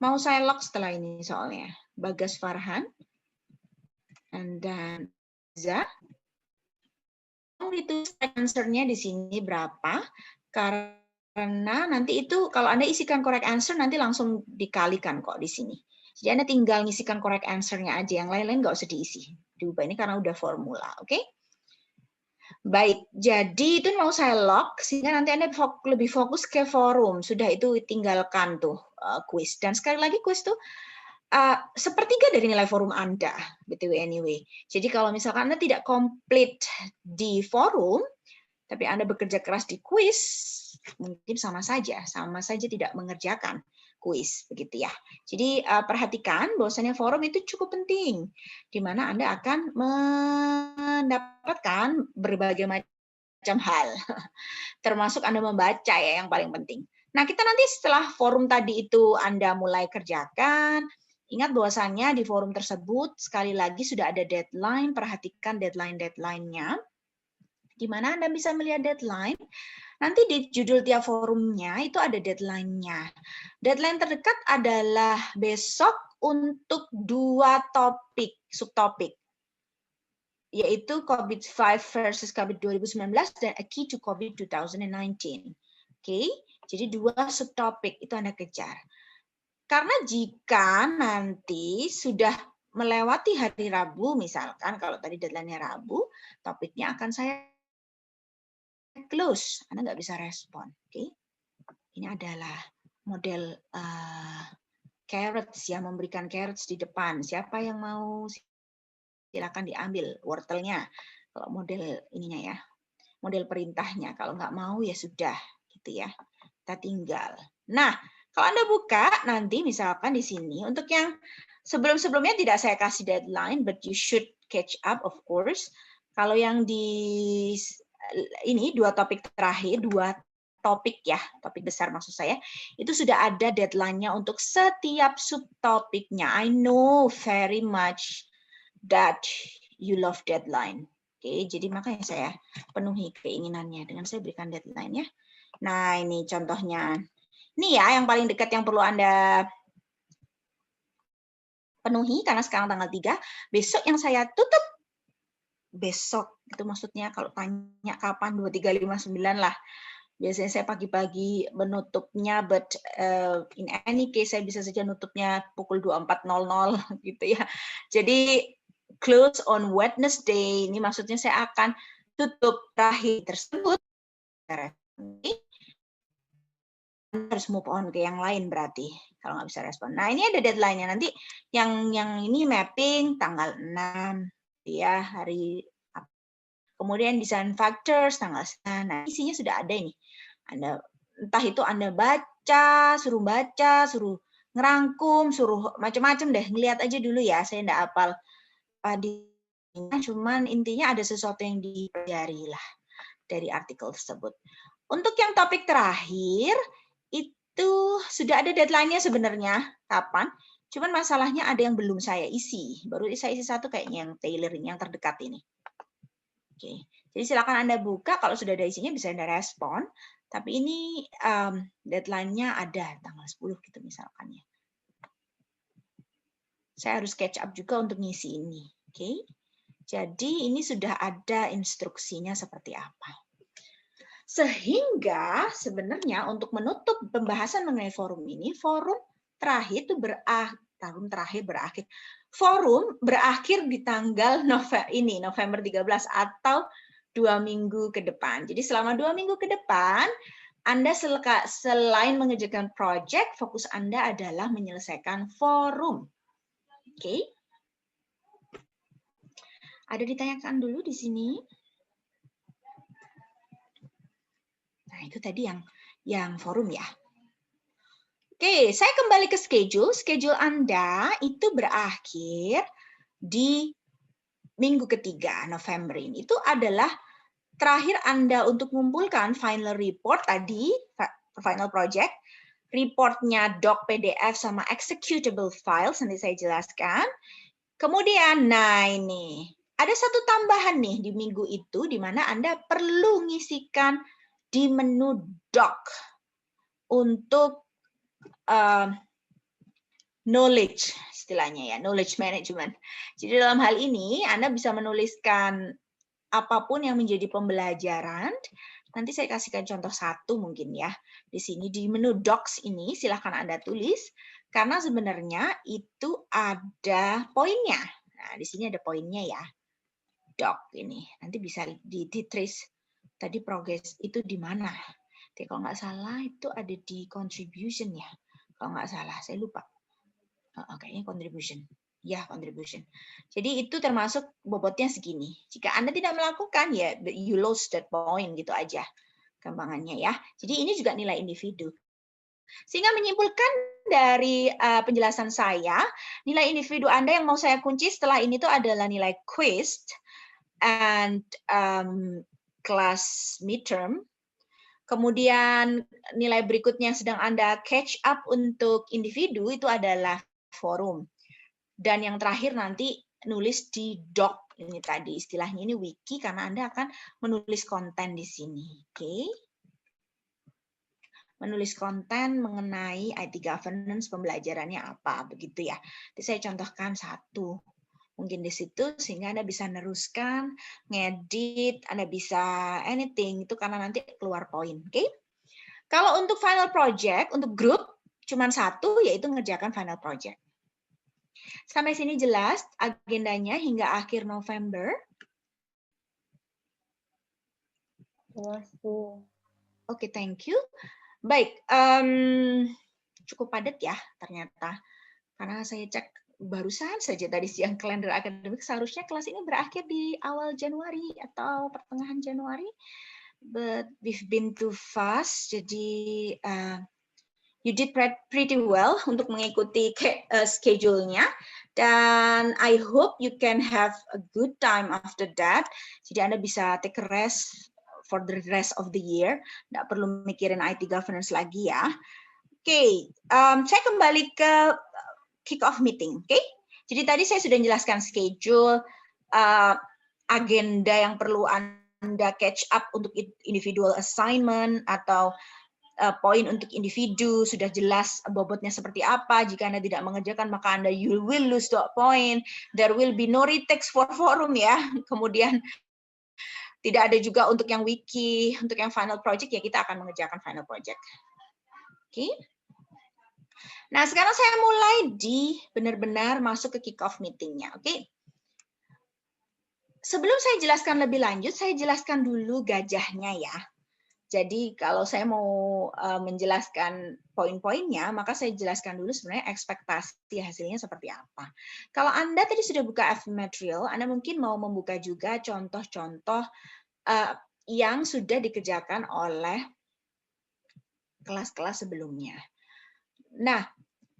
mau saya lock setelah ini soalnya. Bagas Farhan, dan Za. Itu answer-nya di sini berapa? Karena nanti itu kalau Anda isikan correct answer nanti langsung dikalikan kok di sini. Jadi Anda tinggal ngisikan correct answer-nya aja, yang lain-lain nggak usah diisi. Diubah ini karena udah formula, oke? Baik, jadi itu mau saya lock sehingga nanti Anda lebih fokus ke forum. Sudah itu tinggalkan tuh kuis. Dan sekali lagi kuis tuh sepertiga dari nilai forum Anda, BTW anyway. Jadi kalau misalkan Anda tidak komplit di forum, tapi Anda bekerja keras di kuis, mungkin sama saja tidak mengerjakan kuis, begitu ya. Jadi perhatikan bahwasanya forum itu cukup penting, di mana Anda akan mendapatkan berbagai macam hal, termasuk Anda membaca ya yang paling penting. Nah, kita nanti setelah forum tadi itu Anda mulai kerjakan, ingat bahwasanya di forum tersebut sekali lagi sudah ada deadline, perhatikan deadline-nya. Di mana Anda bisa melihat deadline, nanti di judul tiap forumnya itu ada deadline-nya. Deadline terdekat adalah besok untuk 2 topik, subtopik, yaitu COVID-5 versus COVID 2019 dan A Key to COVID 2019. Oke, jadi 2 subtopik itu Anda kejar. Karena jika nanti sudah melewati hari Rabu, misalkan kalau tadi deadline-nya Rabu, topiknya akan saya close, Anda nggak bisa respon. Oke, ini adalah model carrots ya, memberikan carrots di depan. Siapa yang mau silakan diambil wortelnya. Kalau model ininya ya, model perintahnya. Kalau nggak mau ya sudah, gitu ya. Kita tinggal. Nah, kalau Anda buka nanti misalkan di sini untuk yang sebelum-sebelumnya tidak saya kasih deadline, but you should catch up of course. Kalau yang di ini 2 topik terakhir, 2 topik ya, topik besar maksud saya, itu sudah ada deadline-nya untuk setiap subtopiknya. I know very much that you love deadline. Oke, jadi makanya saya penuhi keinginannya dengan saya berikan deadline ya. Nah, ini contohnya. Ini ya yang paling dekat yang perlu Anda penuhi karena sekarang tanggal 3. Besok yang saya tutup. Besok itu maksudnya kalau tanya kapan 2359 lah. Biasanya saya pagi-pagi menutupnya, but in any case saya bisa saja nutupnya pukul 24.00 gitu ya. Jadi close on Wednesday, ini maksudnya saya akan tutup terakhir tersebut. Harus move on ke yang lain berarti kalau nggak bisa respon. Nah ini ada deadline-nya nanti yang ini mapping tanggal 6 ya hari. Kemudian design factors tanggal 9. Nah isinya sudah ada ini. Anda entah itu Anda baca, suruh ngerangkum, suruh macam-macam deh. Ngelihat aja dulu ya. Saya enggak hafal cuman intinya ada sesuatu yang dipelajari lah dari artikel tersebut. Untuk yang topik terakhir itu sudah ada deadline-nya sebenarnya kapan? Cuman masalahnya ada yang belum saya isi. Baru saya isi satu kayaknya yang tailoring yang terdekat ini. Oke, jadi silakan Anda buka, kalau sudah ada isinya bisa Anda respon, tapi ini deadline-nya ada tanggal 10 gitu misalkan ya. Saya harus catch up juga untuk ngisi ini, oke? Jadi ini sudah ada instruksinya seperti apa. Sehingga sebenarnya untuk menutup pembahasan mengenai forum ini, forum terakhir itu berakhir. Forum berakhir di tanggal November 13 atau 2 minggu ke depan. Jadi selama 2 minggu ke depan, Anda selain mengerjakan project, fokus Anda adalah menyelesaikan forum. Oke? Ada ditanyakan dulu di sini? Nah, itu tadi yang forum ya. Oke, saya kembali ke schedule. Schedule Anda itu berakhir di minggu ketiga November ini. Itu adalah terakhir Anda untuk mengumpulkan final report tadi, final project, reportnya doc PDF sama executable files, nanti saya jelaskan. Kemudian, nah ini, ada satu tambahan nih di minggu itu, di mana Anda perlu ngisikan di menu doc untuk knowledge, istilahnya ya, knowledge management. Jadi dalam hal ini, Anda bisa menuliskan apapun yang menjadi pembelajaran. Nanti saya kasihkan contoh satu mungkin ya. Di sini di menu docs ini silahkan Anda tulis karena sebenarnya itu ada poinnya. Nah, di sini ada poinnya ya. Doc ini. Nanti bisa di-trace tadi progress itu di mana. Jadi kalau nggak salah itu ada di contribution ya. Kalau nggak salah, saya lupa. Kayaknya contribution. Ya, contribution. Jadi itu termasuk bobotnya segini. Jika Anda tidak melakukan, ya you lost that point gitu aja gampangannya ya. Jadi ini juga nilai individu. Sehingga menyimpulkan dari penjelasan saya, nilai individu Anda yang mau saya kunci setelah ini tuh adalah nilai quiz and class midterm. Kemudian nilai berikutnya yang sedang Anda catch up untuk individu itu adalah forum. Dan yang terakhir nanti nulis di doc ini tadi. Istilahnya ini wiki karena Anda akan menulis konten di sini. Oke. Menulis konten mengenai IT governance, pembelajarannya apa, begitu ya. Jadi saya contohkan satu. Mungkin di situ sehingga Anda bisa neruskan, ngedit, Anda bisa anything itu karena nanti keluar poin, oke? Kalau untuk final project untuk grup cuma satu yaitu ngerjakan final project. Sampai sini jelas agendanya hingga akhir November? Jelas, Bu. Oke, thank you. Baik, cukup padat ya ternyata. Karena saya cek barusan saja tadi siang kalender akademik, seharusnya kelas ini berakhir di awal Januari atau pertengahan Januari. But we've been too fast, jadi you did pretty well untuk mengikuti schedule-nya. Dan I hope you can have a good time after that. Jadi Anda bisa take a rest for the rest of the year. Nggak perlu mikirin IT governance lagi ya. Oke, saya kembali ke kick-off meeting. Oke, jadi tadi saya sudah menjelaskan schedule, agenda yang perlu Anda catch up untuk individual assignment atau poin untuk individu, sudah jelas bobotnya seperti apa. Jika Anda tidak mengerjakan, maka Anda you will lose that point. There will be no retext for forum ya. Kemudian tidak ada juga untuk yang wiki, untuk yang final project ya kita akan mengerjakan final project. Oke. Nah, sekarang saya mulai di benar-benar masuk ke kick-off meeting-nya. Oke. Sebelum saya jelaskan lebih lanjut, saya jelaskan dulu gajahnya ya. Jadi kalau saya mau menjelaskan poin-poinnya, maka saya jelaskan dulu sebenarnya ekspektasi hasilnya seperti apa. Kalau Anda tadi sudah buka FB Material, Anda mungkin mau membuka juga contoh-contoh yang sudah dikerjakan oleh kelas-kelas sebelumnya. Nah,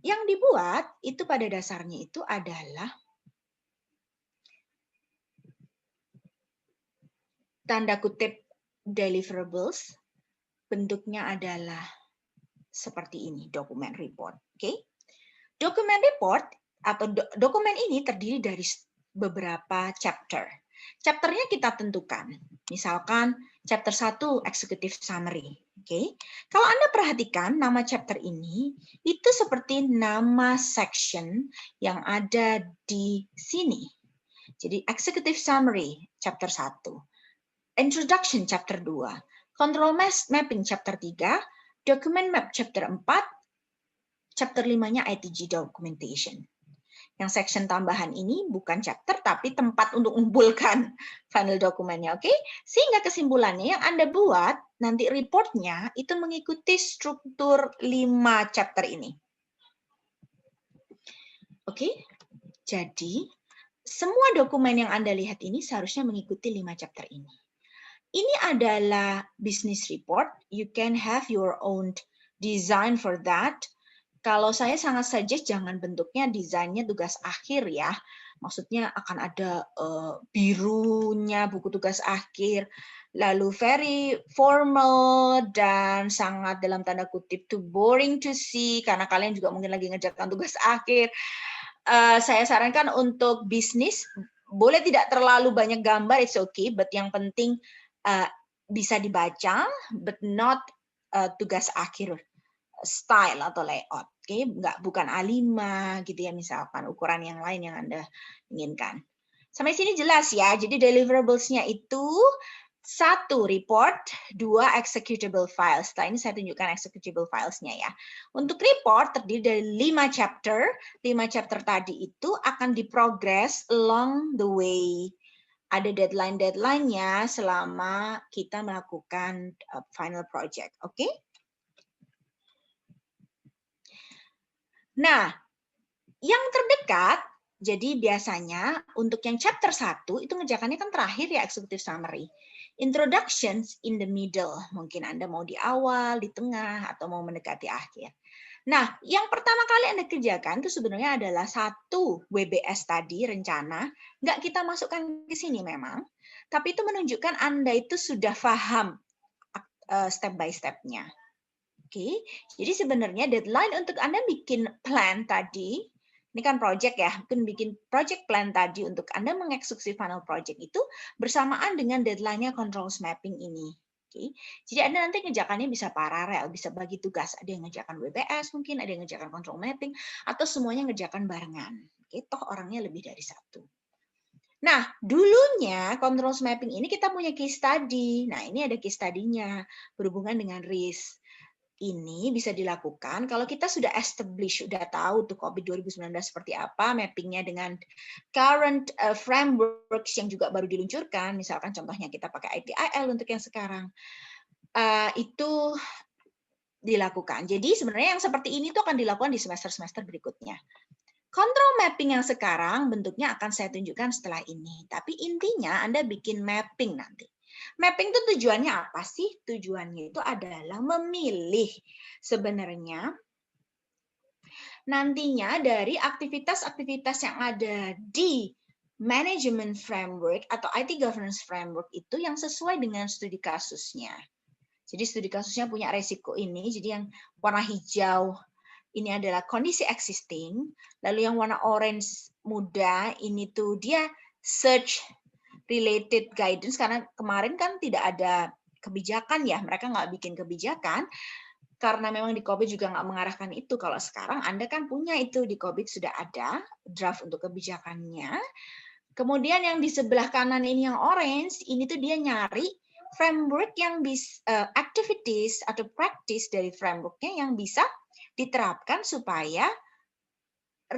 yang dibuat itu pada dasarnya itu adalah tanda kutip deliverables, bentuknya adalah seperti ini, dokumen report. Oke, dokumen report atau dokumen ini terdiri dari beberapa chapter. Chapternya kita tentukan, misalkan chapter 1 executive summary. Oke, kalau Anda perhatikan nama chapter ini itu seperti nama section yang ada di sini. Jadi executive summary chapter 1, introduction chapter 2, control mapping chapter 3, document map chapter 4, chapter 5-nya ITG documentation. Yang section tambahan ini bukan chapter, tapi tempat untuk mengumpulkan final dokumennya, oke? Sehingga kesimpulannya yang Anda buat, nanti reportnya itu mengikuti struktur 5 chapter ini. Oke? Jadi, semua dokumen yang Anda lihat ini seharusnya mengikuti 5 chapter ini. Ini adalah business report. You can have your own design for that. Kalau saya sangat suggest jangan bentuknya desainnya tugas akhir ya. Maksudnya akan ada birunya buku tugas akhir, lalu very formal dan sangat dalam tanda kutip too boring to see karena kalian juga mungkin lagi ngerjakan tugas akhir. Saya sarankan untuk bisnis boleh tidak terlalu banyak gambar, it's okay, but yang penting bisa dibaca, but not tugas akhir style atau layout, oke? Bukan A5 gitu ya, misalkan ukuran yang lain yang Anda inginkan. Sampai sini jelas ya, jadi deliverables-nya itu 1 report, 2 executable files. Setelah ini saya tunjukkan executable files-nya ya. Untuk report terdiri dari 5 chapter. 5 chapter tadi itu akan diprogress along the way. Ada deadline-nya selama kita melakukan final project. Oke? Nah, yang terdekat, jadi biasanya untuk yang chapter 1 itu ngerjakannya kan terakhir ya, executive summary. Introductions in the middle. Mungkin Anda mau di awal, di tengah, atau mau mendekati akhir. Nah, yang pertama kali Anda kerjakan itu sebenarnya adalah 1 WBS tadi, rencana. Nggak kita masukkan ke sini memang, tapi itu menunjukkan Anda itu sudah paham step by step-nya. Oke, jadi sebenarnya deadline untuk Anda bikin plan tadi, ini kan project ya, mungkin bikin project plan tadi untuk Anda mengeksekusi final project itu bersamaan dengan deadline-nya controls mapping ini. Oke, jadi Anda nanti ngerjakannya bisa paralel, bisa bagi tugas. Ada yang ngerjakan WBS mungkin, ada yang ngerjakan control mapping, atau semuanya ngerjakan barengan. Oke, toh orangnya lebih dari 1. Nah, dulunya controls mapping ini kita punya case study. Nah, ini ada case study-nya berhubungan dengan risk. Ini bisa dilakukan kalau kita sudah establish, sudah tahu tuh COVID 2019 seperti apa, mappingnya dengan current frameworks yang juga baru diluncurkan, misalkan contohnya kita pakai ITIL untuk yang sekarang, itu dilakukan. Jadi sebenarnya yang seperti ini tuh akan dilakukan di semester-semester berikutnya. Control mapping yang sekarang bentuknya akan saya tunjukkan setelah ini, tapi intinya Anda bikin mapping nanti. Mapping itu tujuannya apa sih? Tujuannya itu adalah memilih sebenarnya nantinya dari aktivitas-aktivitas yang ada di management framework atau IT governance framework itu yang sesuai dengan studi kasusnya. Jadi studi kasusnya punya resiko ini, jadi yang warna hijau ini adalah kondisi existing, lalu yang warna orange muda ini tuh dia search related guidance, karena kemarin kan tidak ada kebijakan ya, mereka nggak bikin kebijakan, karena memang di COVID juga nggak mengarahkan itu. Kalau sekarang Anda kan punya itu, di COVID sudah ada draft untuk kebijakannya. Kemudian yang di sebelah kanan ini yang orange, ini tuh dia nyari framework yang bisa, activities atau practice dari frameworknya yang bisa diterapkan supaya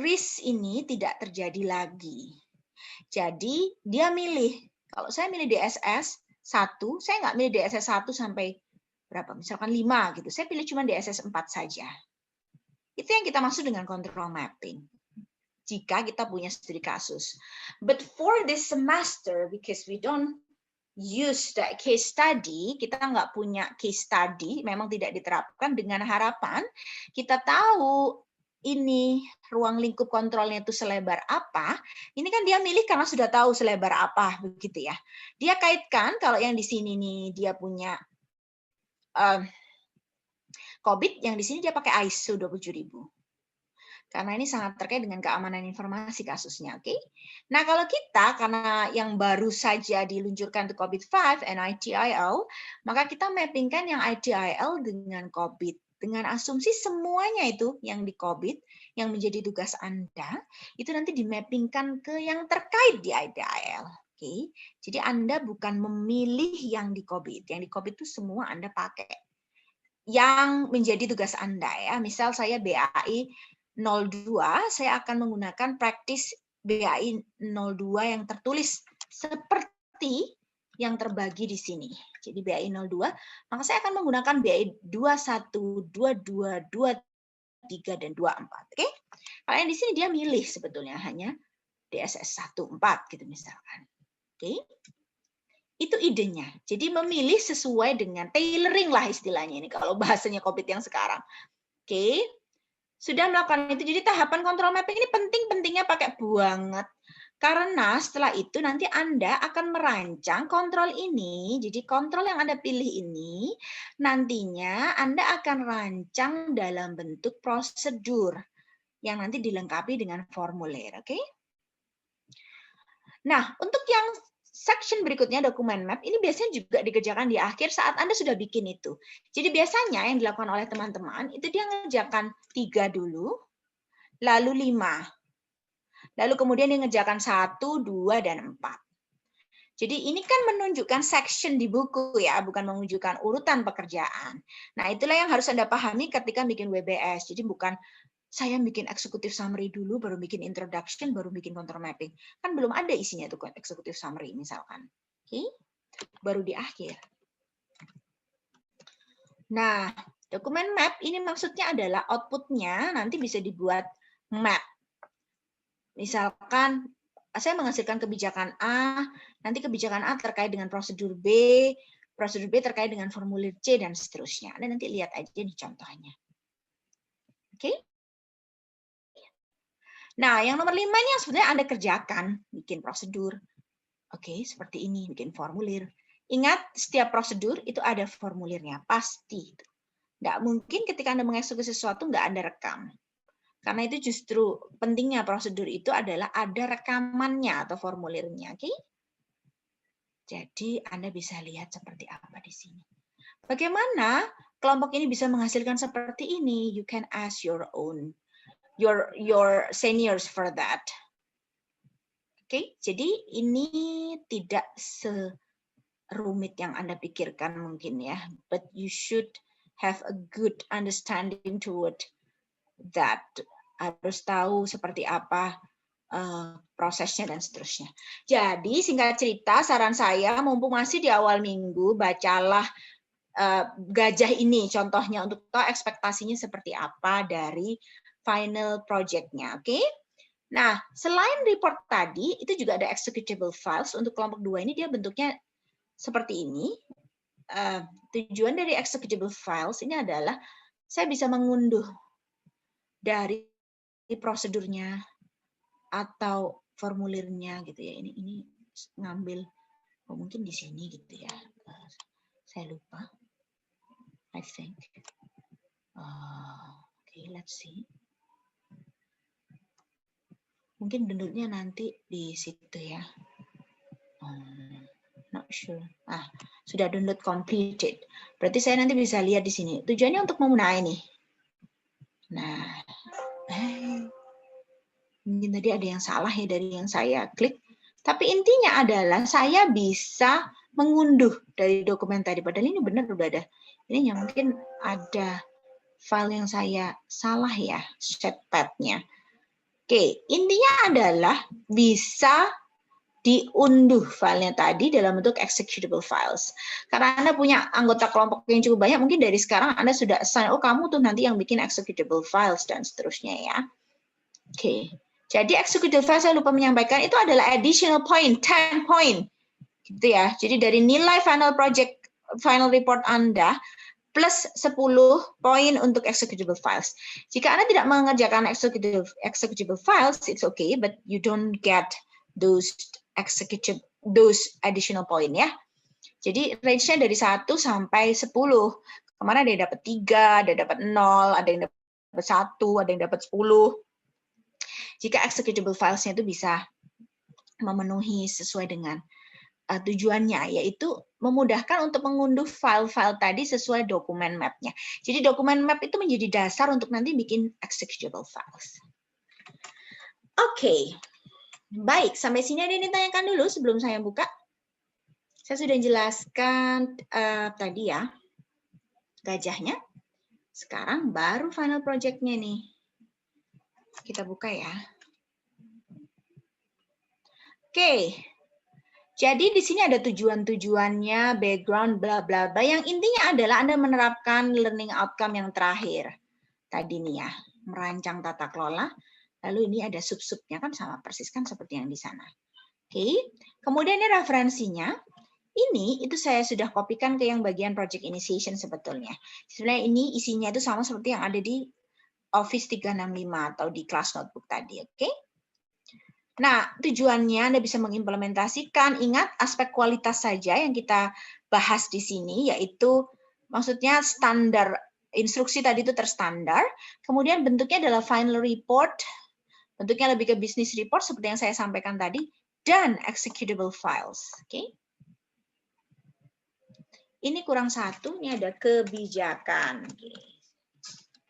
risk ini tidak terjadi lagi. Jadi dia milih, kalau saya milih DSS 1, saya nggak milih DSS 1 sampai berapa, misalkan 5 gitu. Saya pilih cuma DSS 4 saja. Itu yang kita maksud dengan control mapping. Jika kita punya studi kasus. But for this semester, because we don't use that case study, kita nggak punya case study, memang tidak diterapkan, dengan harapan kita tahu ini ruang lingkup kontrolnya itu selebar apa, ini kan dia milih karena sudah tahu selebar apa, begitu ya. Dia kaitkan kalau yang di sini nih dia punya COVID, yang di sini dia pakai ISO 27000. Karena ini sangat terkait dengan keamanan informasi kasusnya, oke? Nah, kalau kita, karena yang baru saja diluncurkan untuk COVID-5 and ITIL, maka kita mappingkan yang ITIL dengan COVID dengan asumsi semuanya itu yang di-commit, yang menjadi tugas Anda, itu nanti dimappingkan ke yang terkait di IDIL. Oke, jadi Anda bukan memilih yang di-commit. Yang di-commit itu semua Anda pakai. Yang menjadi tugas Anda ya, misal saya BAI 02, saya akan menggunakan praktis BAI 02 yang tertulis seperti yang terbagi di sini. Jadi BAI 02, maka saya akan menggunakan BAI 21, 22, 23, dan 24. Oke? Kalau yang di sini dia milih sebetulnya hanya DSS 14 gitu misalkan. Oke? Itu idenya. Jadi memilih sesuai dengan tailoring lah istilahnya ini kalau bahasanya COVID yang sekarang. Oke? Sudah melakukan itu. Jadi tahapan kontrol mapping ini penting-pentingnya pakai banget. Karena setelah itu nanti Anda akan merancang kontrol ini. Jadi kontrol yang Anda pilih ini nantinya Anda akan rancang dalam bentuk prosedur yang nanti dilengkapi dengan formulir. Oke? Nah, untuk yang section berikutnya dokumen map ini biasanya juga dikerjakan di akhir saat Anda sudah bikin itu. Jadi biasanya yang dilakukan oleh teman-teman itu dia ngerjakan 3 dulu, lalu 5. Lalu kemudian dia ngerjakan 1, 2, dan 4. Jadi ini kan menunjukkan section di buku ya, bukan menunjukkan urutan pekerjaan. Nah, itulah yang harus Anda pahami ketika bikin WBS. Jadi bukan saya bikin executive summary dulu, baru bikin introduction, baru bikin contour mapping. Kan belum ada isinya tuh executive summary misalkan. Oke? Baru di akhir. Nah, dokumen map ini maksudnya adalah outputnya nanti bisa dibuat map. Misalkan saya menghasilkan kebijakan A, nanti kebijakan A terkait dengan prosedur B terkait dengan formulir C, dan seterusnya. Anda nanti lihat aja nih contohnya. Oke? Nah, yang nomor 5-nya sebenarnya Anda kerjakan, bikin prosedur. Oke, seperti ini, bikin formulir. Ingat, setiap prosedur itu ada formulirnya, pasti. Nggak mungkin ketika Anda mengeksekusi sesuatu nggak Anda rekam. Karena itu justru pentingnya prosedur itu adalah ada rekamannya atau formulirnya. Oke? Jadi Anda bisa lihat seperti apa di sini. Bagaimana kelompok ini bisa menghasilkan seperti ini? You can ask your seniors for that. Oke, jadi ini tidak serumit yang Anda pikirkan mungkin ya, but you should have a good understanding toward that. Harus tahu seperti apa prosesnya dan seterusnya. Jadi singkat cerita, saran saya mumpung masih di awal minggu, bacalah gajah ini contohnya untuk tahu ekspektasinya seperti apa dari final project-nya. Oke? Nah, selain report tadi, itu juga ada executable files. Untuk kelompok 2 ini dia bentuknya seperti ini. Tujuan dari executable files ini adalah saya bisa mengunduh dari prosedurnya atau formulirnya gitu ya. Ini ngambil mungkin di sini gitu ya. Saya lupa. I think. Okay, let's see. Mungkin downloadnya nanti di situ ya. Not sure. Sudah download completed. Berarti saya nanti bisa lihat di sini. Tujuannya untuk memulai nih. Nah, mungkin tadi ada yang salah ya dari yang saya klik. Tapi intinya adalah saya bisa mengunduh dari dokumen tadi. Padahal ini benar udah ada. Ini yang mungkin ada file yang saya salah ya, setpad-nya. Oke, intinya adalah bisa diunduh filenya tadi dalam bentuk executable files. Karena Anda punya anggota kelompok yang cukup banyak, mungkin dari sekarang Anda sudah assign, oh kamu tuh nanti yang bikin executable files dan seterusnya ya. Oke, jadi executable files saya lupa menyampaikan itu adalah additional point, 10 point. Gitu ya. Jadi dari nilai final project, final report Anda, plus 10 poin untuk executable files. Jika Anda tidak mengerjakan executable files, it's okay, but you don't get those additional point ya. Jadi range-nya dari 1 sampai 10. Kemarin ada yang dapat 3, ada yang dapat 0, ada yang dapat 1, ada yang dapat 10. Jika executable files-nya itu bisa memenuhi sesuai dengan tujuannya, yaitu memudahkan untuk mengunduh file-file tadi sesuai dokumen map-nya. Jadi dokumen map itu menjadi dasar untuk nanti bikin executable files. Oke, baik. Sampai sini ada yang ditanyakan dulu sebelum saya buka. Saya sudah jelaskan tadi ya, gajahnya. Sekarang baru final project-nya nih. Kita buka ya. Oke. Jadi di sini ada tujuan-tujuannya, background, bla bla bla. Yang intinya adalah Anda menerapkan learning outcome yang terakhir. Tadi nih ya, merancang tata kelola. Lalu ini ada sub-subnya kan sama persis kan seperti yang di sana. Oke. Kemudian ini referensinya. Ini itu saya sudah kopikan ke yang bagian project initiation sebetulnya. Sebenarnya ini isinya itu sama seperti yang ada di Office 365 atau di class notebook tadi, oke? Nah, tujuannya Anda bisa mengimplementasikan, ingat aspek kualitas saja yang kita bahas di sini, yaitu maksudnya standar, instruksi tadi itu terstandar, kemudian bentuknya adalah final report, bentuknya lebih ke business report seperti yang saya sampaikan tadi, dan executable files, oke? Ini kurang satu, ini ada kebijakan. Oke.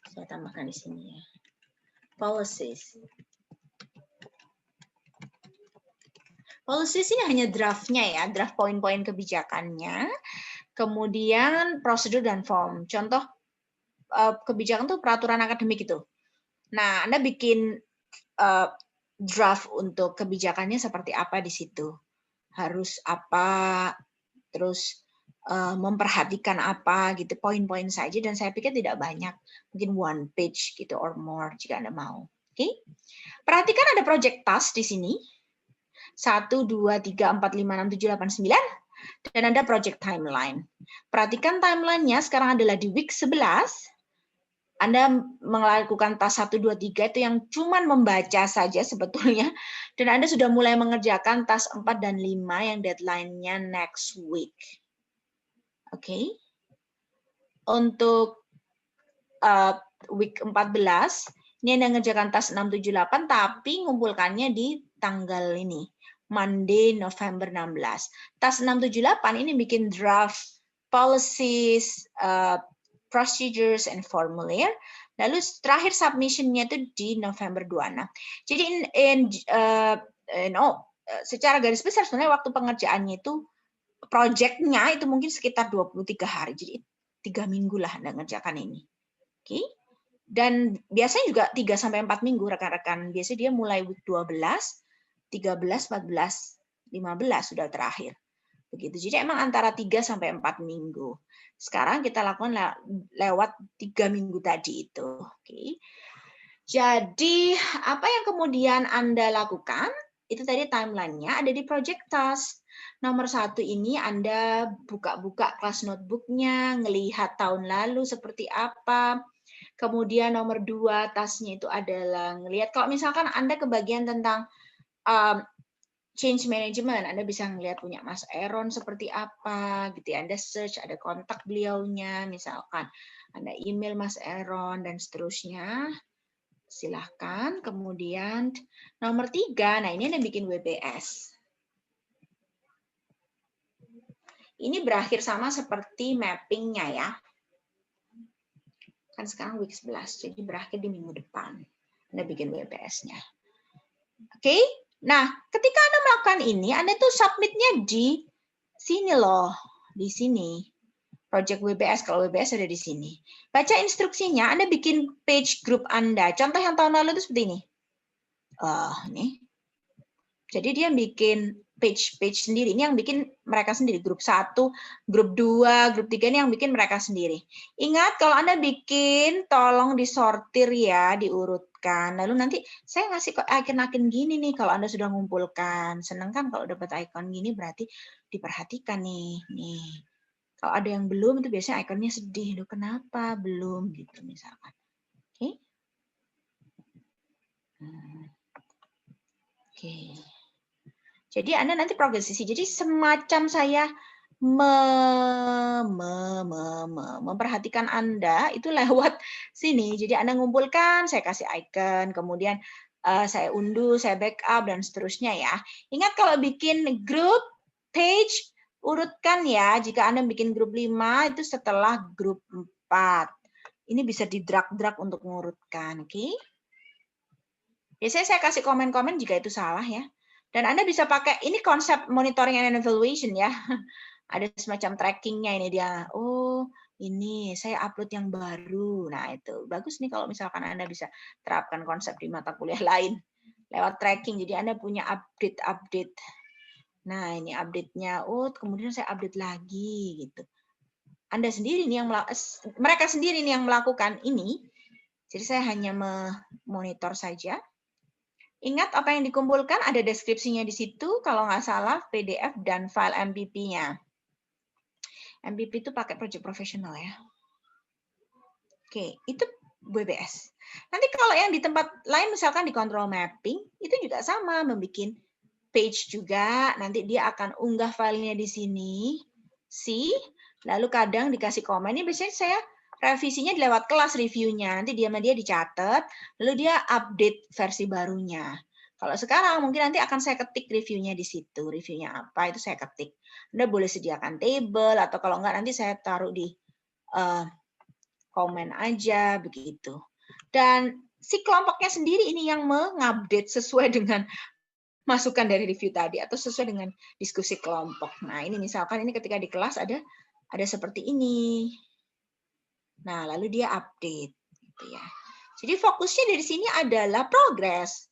Saya tambahkan di sini ya. Policies. Policies ini hanya draftnya ya, draft poin-poin kebijakannya. Kemudian prosedur dan form. Contoh kebijakan itu peraturan akademik itu. Nah, Anda bikin draft untuk kebijakannya seperti apa di situ. Harus apa, terus memperhatikan apa gitu, poin-poin saja, dan saya pikir tidak banyak, mungkin one page gitu or more jika Anda mau. Oke, perhatikan ada project task di sini 1, 2, 3, 4, 5, 6, 7, 8, 9 dan ada project timeline. Perhatikan timelinenya sekarang adalah di week 11. Anda melakukan task 1, 2, 3 itu yang cuman membaca saja sebetulnya, dan Anda sudah mulai mengerjakan task 4 dan 5 yang deadline-nya next week. Oke, untuk week 14, ini Anda ngerjakan task 6, 7, 8, tapi ngumpulkannya di tanggal ini, Monday, November 16. Task 6, 7, 8 ini bikin draft policies, procedures, and formular. Lalu terakhir submission-nya itu di November 26. Jadi secara garis besar sebenarnya waktu pengerjaannya itu project-nya itu mungkin sekitar 23 hari. Jadi 3 minggu lah Anda ngerjakan ini. Oke. Dan biasanya juga 3 sampai 4 minggu rekan-rekan. Biasanya dia mulai week 12, 13, 14, 15 sudah terakhir. Begitu. Jadi emang antara 3 sampai 4 minggu. Sekarang kita lakukan lewat 3 minggu tadi itu. Oke. Jadi apa yang kemudian Anda lakukan? Itu tadi timeline-nya ada di project task. Nomor 1 ini Anda buka-buka kelas notebook-nya, ngelihat tahun lalu seperti apa. Kemudian nomor 2 tasknya itu adalah ngelihat, kalau misalkan Anda kebagian tentang change management, Anda bisa ngelihat punya Mas Aaron seperti apa, gitu ya. Anda search, ada kontak beliaunya, misalkan Anda email Mas Aaron dan seterusnya. Silahkan. Kemudian nomor 3, nah ini Anda bikin WBS. Ini berakhir sama seperti mapping-nya ya. Kan sekarang week 11, jadi berakhir di minggu depan. Anda bikin WBS-nya. Oke, nah ketika Anda melakukan ini, Anda tuh submit-nya di sini loh, di sini. Project WBS, kalau WBS ada di sini. Baca instruksinya, Anda bikin page group Anda. Contoh yang tahun lalu itu seperti ini. Nih. Jadi dia bikin page sendiri. Ini yang bikin mereka sendiri. Grup 1, grup 2, grup 3 ini yang bikin mereka sendiri. Ingat, kalau Anda bikin, tolong disortir ya, diurutkan. Lalu nanti saya ngasih icon-icon gini nih kalau Anda sudah ngumpulkan. Seneng kan kalau dapat icon gini berarti diperhatikan nih. Nih. Kalau ada yang belum, itu biasanya ikonnya sedih. Loh, kenapa belum? Gitu misalkan. Oke. Oke. Jadi Anda nanti progresisi. Jadi semacam saya memperhatikan Anda itu lewat sini. Jadi Anda ngumpulkan, saya kasih icon, kemudian saya unduh, saya backup, dan seterusnya ya. Ingat kalau bikin grup, page urutkan ya. Jika Anda bikin grup 5 itu setelah grup 4. Ini bisa di-drag untuk mengurutkan, oke? Biasanya saya kasih komen-komen jika itu salah ya. Dan Anda bisa pakai, ini konsep monitoring and evaluation ya. Ada semacam trackingnya ini dia. Oh, ini saya upload yang baru. Nah, itu bagus nih kalau misalkan Anda bisa terapkan konsep di mata kuliah lain lewat tracking. Jadi Anda punya update. Nah, ini update-nya. Oh, kemudian saya update lagi gitu. Anda sendiri nih yang mereka sendiri nih yang melakukan ini. Jadi saya hanya memonitor saja. Ingat apa yang dikumpulkan, ada deskripsinya di situ, kalau nggak salah PDF dan file MPP-nya. MPP itu pakai project professional ya. Oke, itu WBS. Nanti kalau yang di tempat lain, misalkan di control mapping, itu juga sama, membuat page juga, nanti dia akan unggah filenya di sini, lalu kadang dikasih komen, ini biasanya saya revisinya lewat kelas reviewnya, nanti dia dicatat, lalu dia update versi barunya. Kalau sekarang mungkin nanti akan saya ketik reviewnya di situ, reviewnya apa itu saya ketik. Anda boleh sediakan table atau kalau enggak nanti saya taruh di komen aja begitu. Dan si kelompoknya sendiri ini yang mengupdate sesuai dengan masukan dari review tadi atau sesuai dengan diskusi kelompok. Nah, ini misalkan ini ketika di kelas ada seperti ini. Nah, lalu dia update gitu ya. Jadi fokusnya dari sini adalah progres.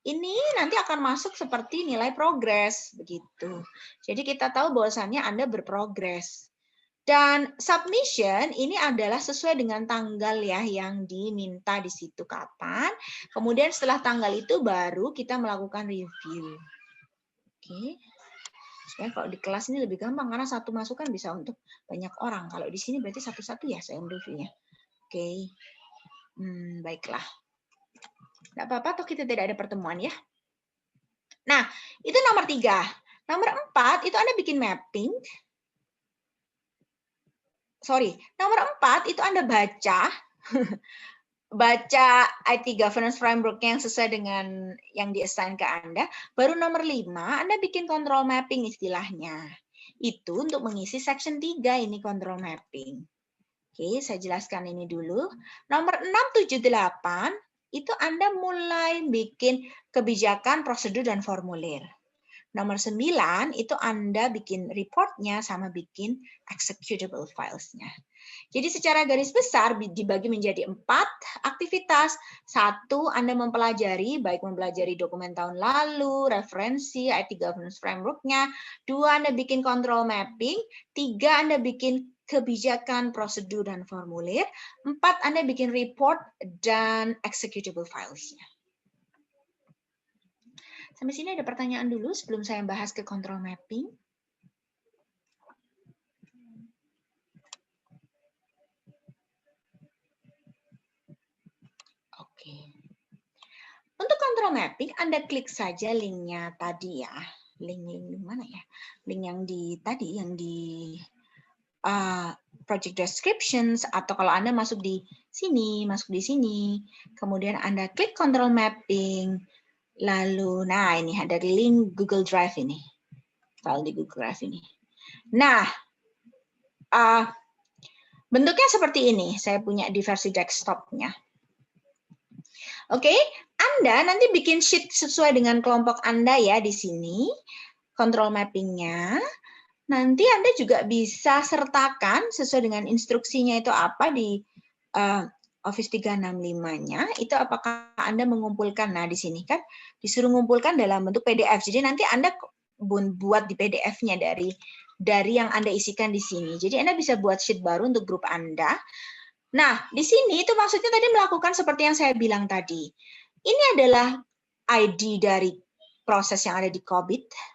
Ini nanti akan masuk seperti nilai progres begitu. Jadi kita tahu bahwasannya Anda berprogres. Dan submission ini adalah sesuai dengan tanggal ya yang diminta di situ kapan. Kemudian setelah tanggal itu baru kita melakukan review. Oke. Supaya kalau di kelas ini lebih gampang karena satu masukan bisa untuk banyak orang. Kalau di sini berarti satu-satu ya saya reviewnya. Oke. Baiklah. Nggak apa-apa, toh kita tidak ada pertemuan ya. Nah, itu nomor 3. Nomor 4, itu Anda bikin mapping. Nomor 4, itu Anda baca IT Governance Framework yang sesuai dengan yang di-assign ke Anda. Baru nomor 5, Anda bikin control mapping istilahnya. Itu untuk mengisi section 3 ini control mapping. Oke, saya jelaskan ini dulu. Nomor 6, 7, 8, itu Anda mulai bikin kebijakan, prosedur, dan formulir. Nomor 9, itu Anda bikin reportnya sama bikin executable files-nya. Jadi secara garis besar dibagi menjadi 4 aktivitas. 1, Anda mempelajari, baik mempelajari dokumen tahun lalu, referensi, IT Governance Framework-nya. 2, Anda bikin control mapping. 3, Anda bikin kebijakan, prosedur, dan formulir. 4, Anda bikin report dan executable files-nya. Sampai sini ada pertanyaan dulu sebelum saya bahas ke control mapping. Oke. Untuk control mapping, Anda klik saja linknya tadi ya. Link mana ya? Link yang di tadi, yang di project descriptions, atau kalau Anda masuk di sini, kemudian Anda klik control mapping, lalu, nah ini ada link Google Drive ini, file di Google Drive ini. Nah, bentuknya seperti ini, saya punya di versi desktop-nya. Oke, Anda nanti bikin sheet sesuai dengan kelompok Anda ya di sini, control mapping-nya. Nanti Anda juga bisa sertakan sesuai dengan instruksinya itu apa di Office 365-nya, itu apakah Anda mengumpulkan, nah di sini kan disuruh mengumpulkan dalam bentuk PDF, jadi nanti Anda buat di PDF-nya dari yang Anda isikan di sini. Jadi Anda bisa buat sheet baru untuk grup Anda. Nah, di sini itu maksudnya tadi melakukan seperti yang saya bilang tadi. Ini adalah ID dari proses yang ada di COBIT.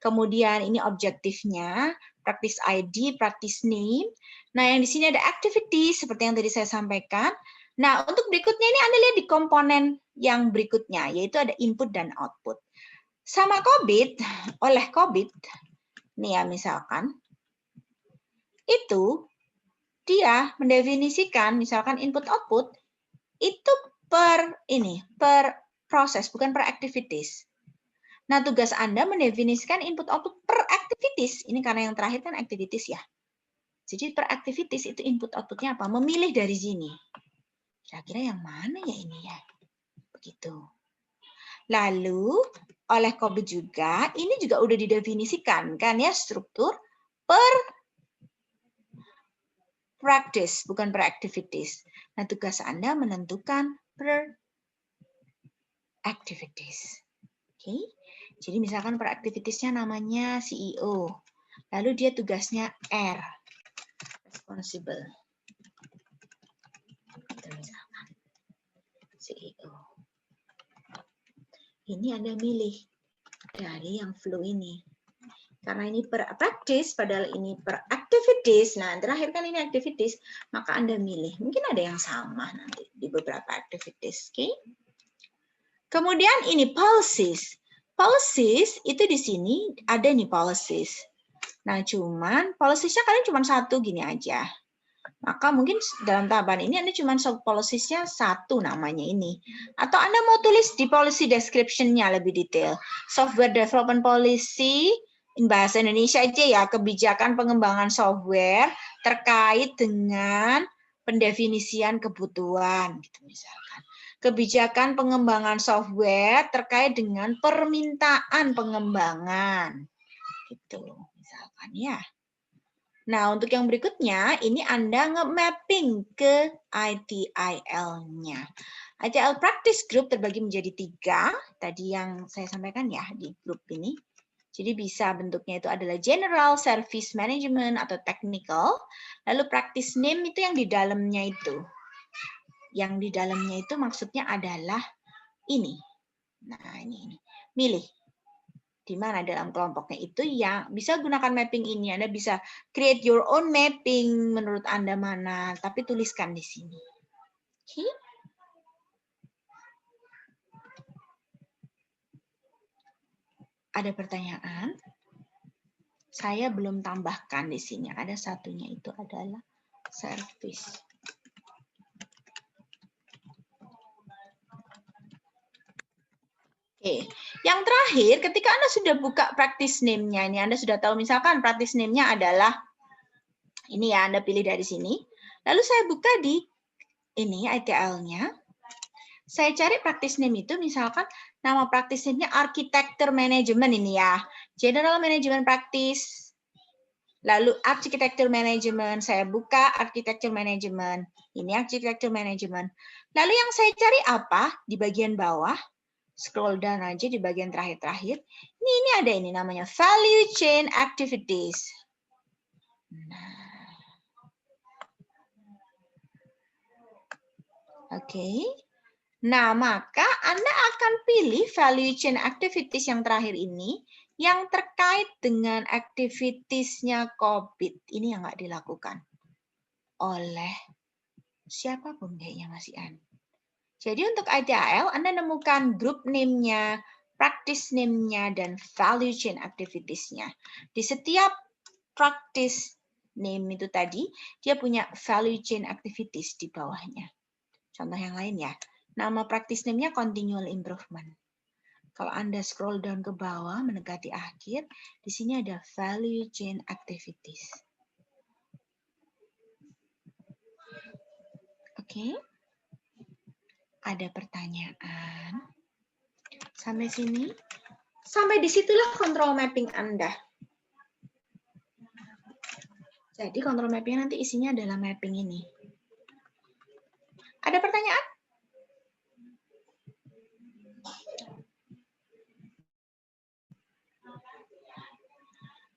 Kemudian ini objektifnya, practice ID, practice name. Nah, yang di sini ada activity, seperti yang tadi saya sampaikan. Nah, untuk berikutnya ini Anda lihat di komponen yang berikutnya, yaitu ada input dan output. Sama COBIT, oleh COBIT, nih ya misalkan, itu dia mendefinisikan, misalkan input-output, itu per proses, bukan per activities. Nah, tugas Anda mendefinisikan input-output per activities. Ini karena yang terakhir kan activities ya. Jadi per activities itu input-outputnya apa? Memilih dari sini. Kira-kira yang mana ya ini ya? Begitu. Lalu, oleh Kobe juga, ini juga udah didefinisikan kan ya, struktur per practice, bukan per activities. Nah, tugas Anda menentukan per activities. Oke. Jadi misalkan per activities-nya namanya CEO. Lalu dia tugasnya R, responsible. Misalkan CEO. Ini Anda milih dari yang flow ini. Karena ini per practice, padahal ini per activities. Nah, terakhir kan ini activities, maka Anda milih. Mungkin ada yang sama nanti di beberapa activities. Oke? Kemudian ini policies. Policies itu di sini ada nih policies. Nah, cuman policies-nya kalian cuma satu gini aja. Maka mungkin dalam tahapan ini Anda cuma policies-nya satu namanya ini. Atau Anda mau tulis di policy description-nya lebih detail. Software development policy, in bahasa Indonesia aja ya, kebijakan pengembangan software terkait dengan pendefinisian kebutuhan, gitu misalkan. Kebijakan pengembangan software terkait dengan permintaan pengembangan, gitu misalkan ya. Nah, untuk yang berikutnya, ini Anda nge-mapping ke ITIL-nya. ITIL Practice Group terbagi menjadi 3, tadi yang saya sampaikan ya di grup ini. Jadi bisa bentuknya itu adalah General, Service Management, atau Technical. Lalu Practice Name itu yang di dalamnya itu. Yang di dalamnya itu maksudnya adalah ini. Nah, ini. Milih. Di mana dalam kelompoknya itu yang bisa gunakan mapping ini. Anda bisa create your own mapping menurut Anda mana, tapi tuliskan di sini. Okay. Ada pertanyaan? Saya belum tambahkan di sini. Ada satunya itu adalah service. Oke, yang terakhir ketika Anda sudah buka practice name-nya, ini Anda sudah tahu misalkan practice name-nya adalah ini ya, Anda pilih dari sini. Lalu saya buka di ini ITL-nya. Saya cari practice name itu misalkan nama practice name-nya Architecture Management ini ya. General Management Practice. Lalu Architecture Management, saya buka Architecture Management. Ini Architecture Management. Lalu yang saya cari apa? Di bagian bawah. Scroll down aja di bagian terakhir-terakhir. Ini ada ini namanya Value Chain Activities. Nah. Oke. Nah, maka Anda akan pilih Value Chain Activities yang terakhir ini yang terkait dengan activities-nya COVID. Ini yang nggak dilakukan oleh siapapun kayaknya Mas Ian. Jadi untuk ITIL, Anda nemukan group name-nya, practice name-nya, dan value chain activities-nya. Di setiap practice name itu tadi, dia punya value chain activities di bawahnya. Contoh yang lain ya. Nama practice name-nya continual improvement. Kalau Anda scroll down ke bawah, mendekati akhir, di sini ada value chain activities. Oke. Ada pertanyaan? Sampai sini? Sampai disitulah control mapping Anda. Jadi control mapping nanti isinya adalah mapping ini. Ada pertanyaan?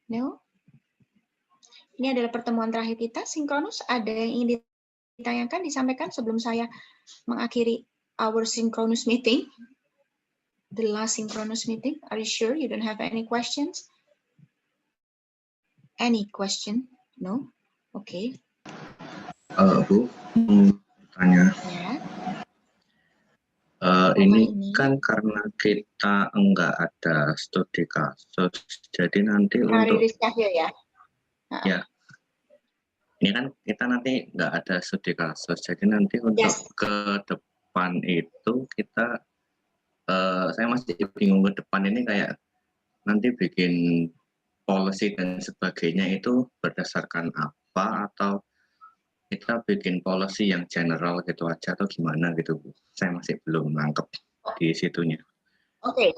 No? Ini adalah pertemuan terakhir kita, sinkronus. Ada yang ingin ditanyakan, disampaikan sebelum saya mengakhiri our synchronous meeting? The last synchronous meeting. Are you sure you don't have any questions? Any question? No? Oke. Bu, tanya. Ya. Ini kan karena kita enggak ada studi kasus, jadi nanti untuk ya. Ya, ini kan kita nanti enggak ada studi kasus, jadi nanti untuk ke depan itu kita saya masih bingung ke depan ini kayak nanti bikin policy dan sebagainya itu berdasarkan apa, atau kita bikin policy yang general gitu aja atau gimana gitu Bu. Saya masih belum nangkep di situnya. Oke.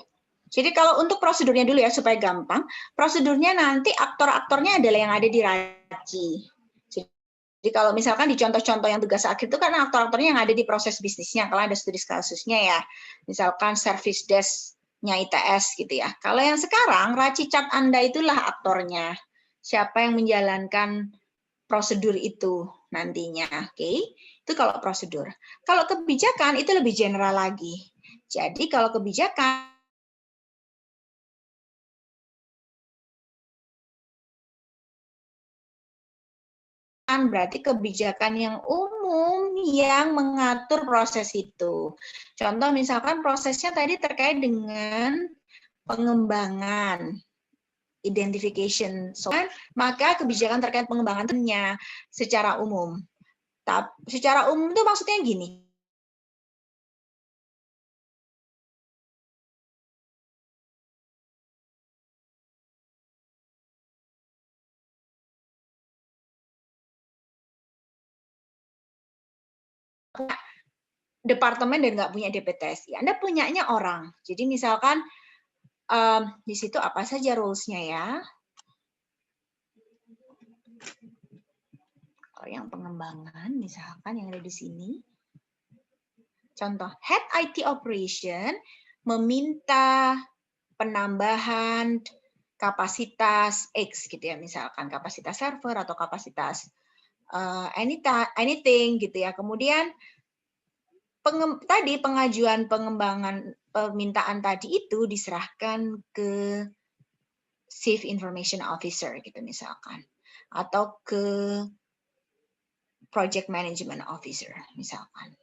Jadi kalau untuk prosedurnya dulu ya supaya gampang, prosedurnya nanti aktor-aktornya adalah yang ada di RACI. Jadi kalau misalkan di contoh-contoh yang tugas akhir itu kan aktor-aktornya yang ada di proses bisnisnya, kalau ada studi kasusnya ya, misalkan service desk-nya ITS gitu ya. Kalau yang sekarang RACI cat Anda itulah aktornya, siapa yang menjalankan prosedur itu nantinya, oke? Itu kalau prosedur. Kalau kebijakan itu lebih general lagi. Jadi kalau kebijakan berarti kebijakan yang umum yang mengatur proses itu. Contoh misalkan prosesnya tadi terkait dengan pengembangan, identification, maka kebijakan terkait pengembangannya secara umum. Secara umum itu maksudnya gini. Departemen dan nggak punya DPTSI. Anda punyanya orang. Jadi misalkan di situ apa saja rules-nya ya. Kalau yang pengembangan, misalkan yang ada di sini. Contoh, Head IT Operation meminta penambahan kapasitas X gitu ya, misalkan kapasitas server atau kapasitas anything gitu ya. Kemudian tadi pengajuan pengembangan permintaan tadi itu diserahkan ke Chief Information Officer gitu misalkan, atau ke Project Management Officer misalkan,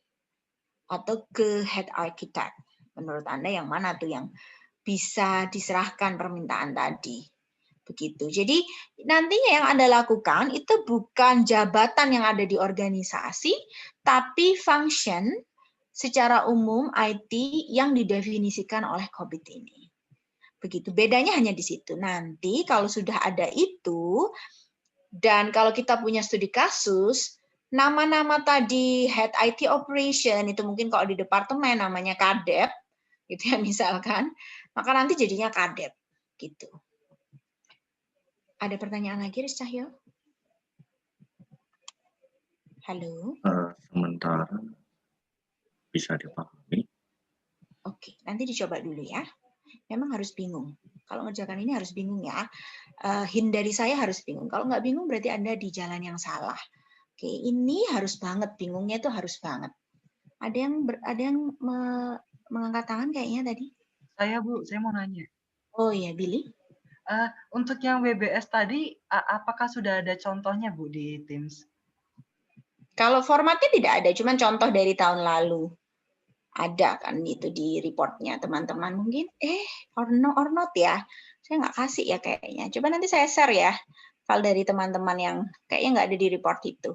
atau ke Head Architect. Menurut Anda yang mana tuh yang bisa diserahkan permintaan tadi? Begitu. Jadi nantinya yang Anda lakukan itu bukan jabatan yang ada di organisasi, tapi function secara umum IT yang didefinisikan oleh COVID ini. Begitu. Bedanya hanya di situ. Nanti kalau sudah ada itu, dan kalau kita punya studi kasus, nama-nama tadi Head IT Operation, itu mungkin kalau di departemen namanya Kadep, gitu ya misalkan, maka nanti jadinya Kadep. Gitu. Ada pertanyaan lagi, Riz Cahyo? Halo? Sementara bisa dipahami. Oke, nanti dicoba dulu ya. Memang harus bingung. Kalau ngerjakan ini harus bingung ya. Hindari saya harus bingung. Kalau nggak bingung berarti Anda di jalan yang salah. Oke, ini harus banget. Bingungnya itu harus banget. Ada yang mengangkat tangan kayaknya tadi? Saya Bu, saya mau nanya. Oh iya, Billy. Untuk yang WBS tadi, apakah sudah ada contohnya Bu di Teams? Kalau formatnya tidak ada, cuma contoh dari tahun lalu. Ada kan itu di reportnya teman-teman mungkin or not ya, saya nggak kasih ya kayaknya. Coba nanti saya share ya file dari teman-teman yang kayaknya nggak ada di report itu.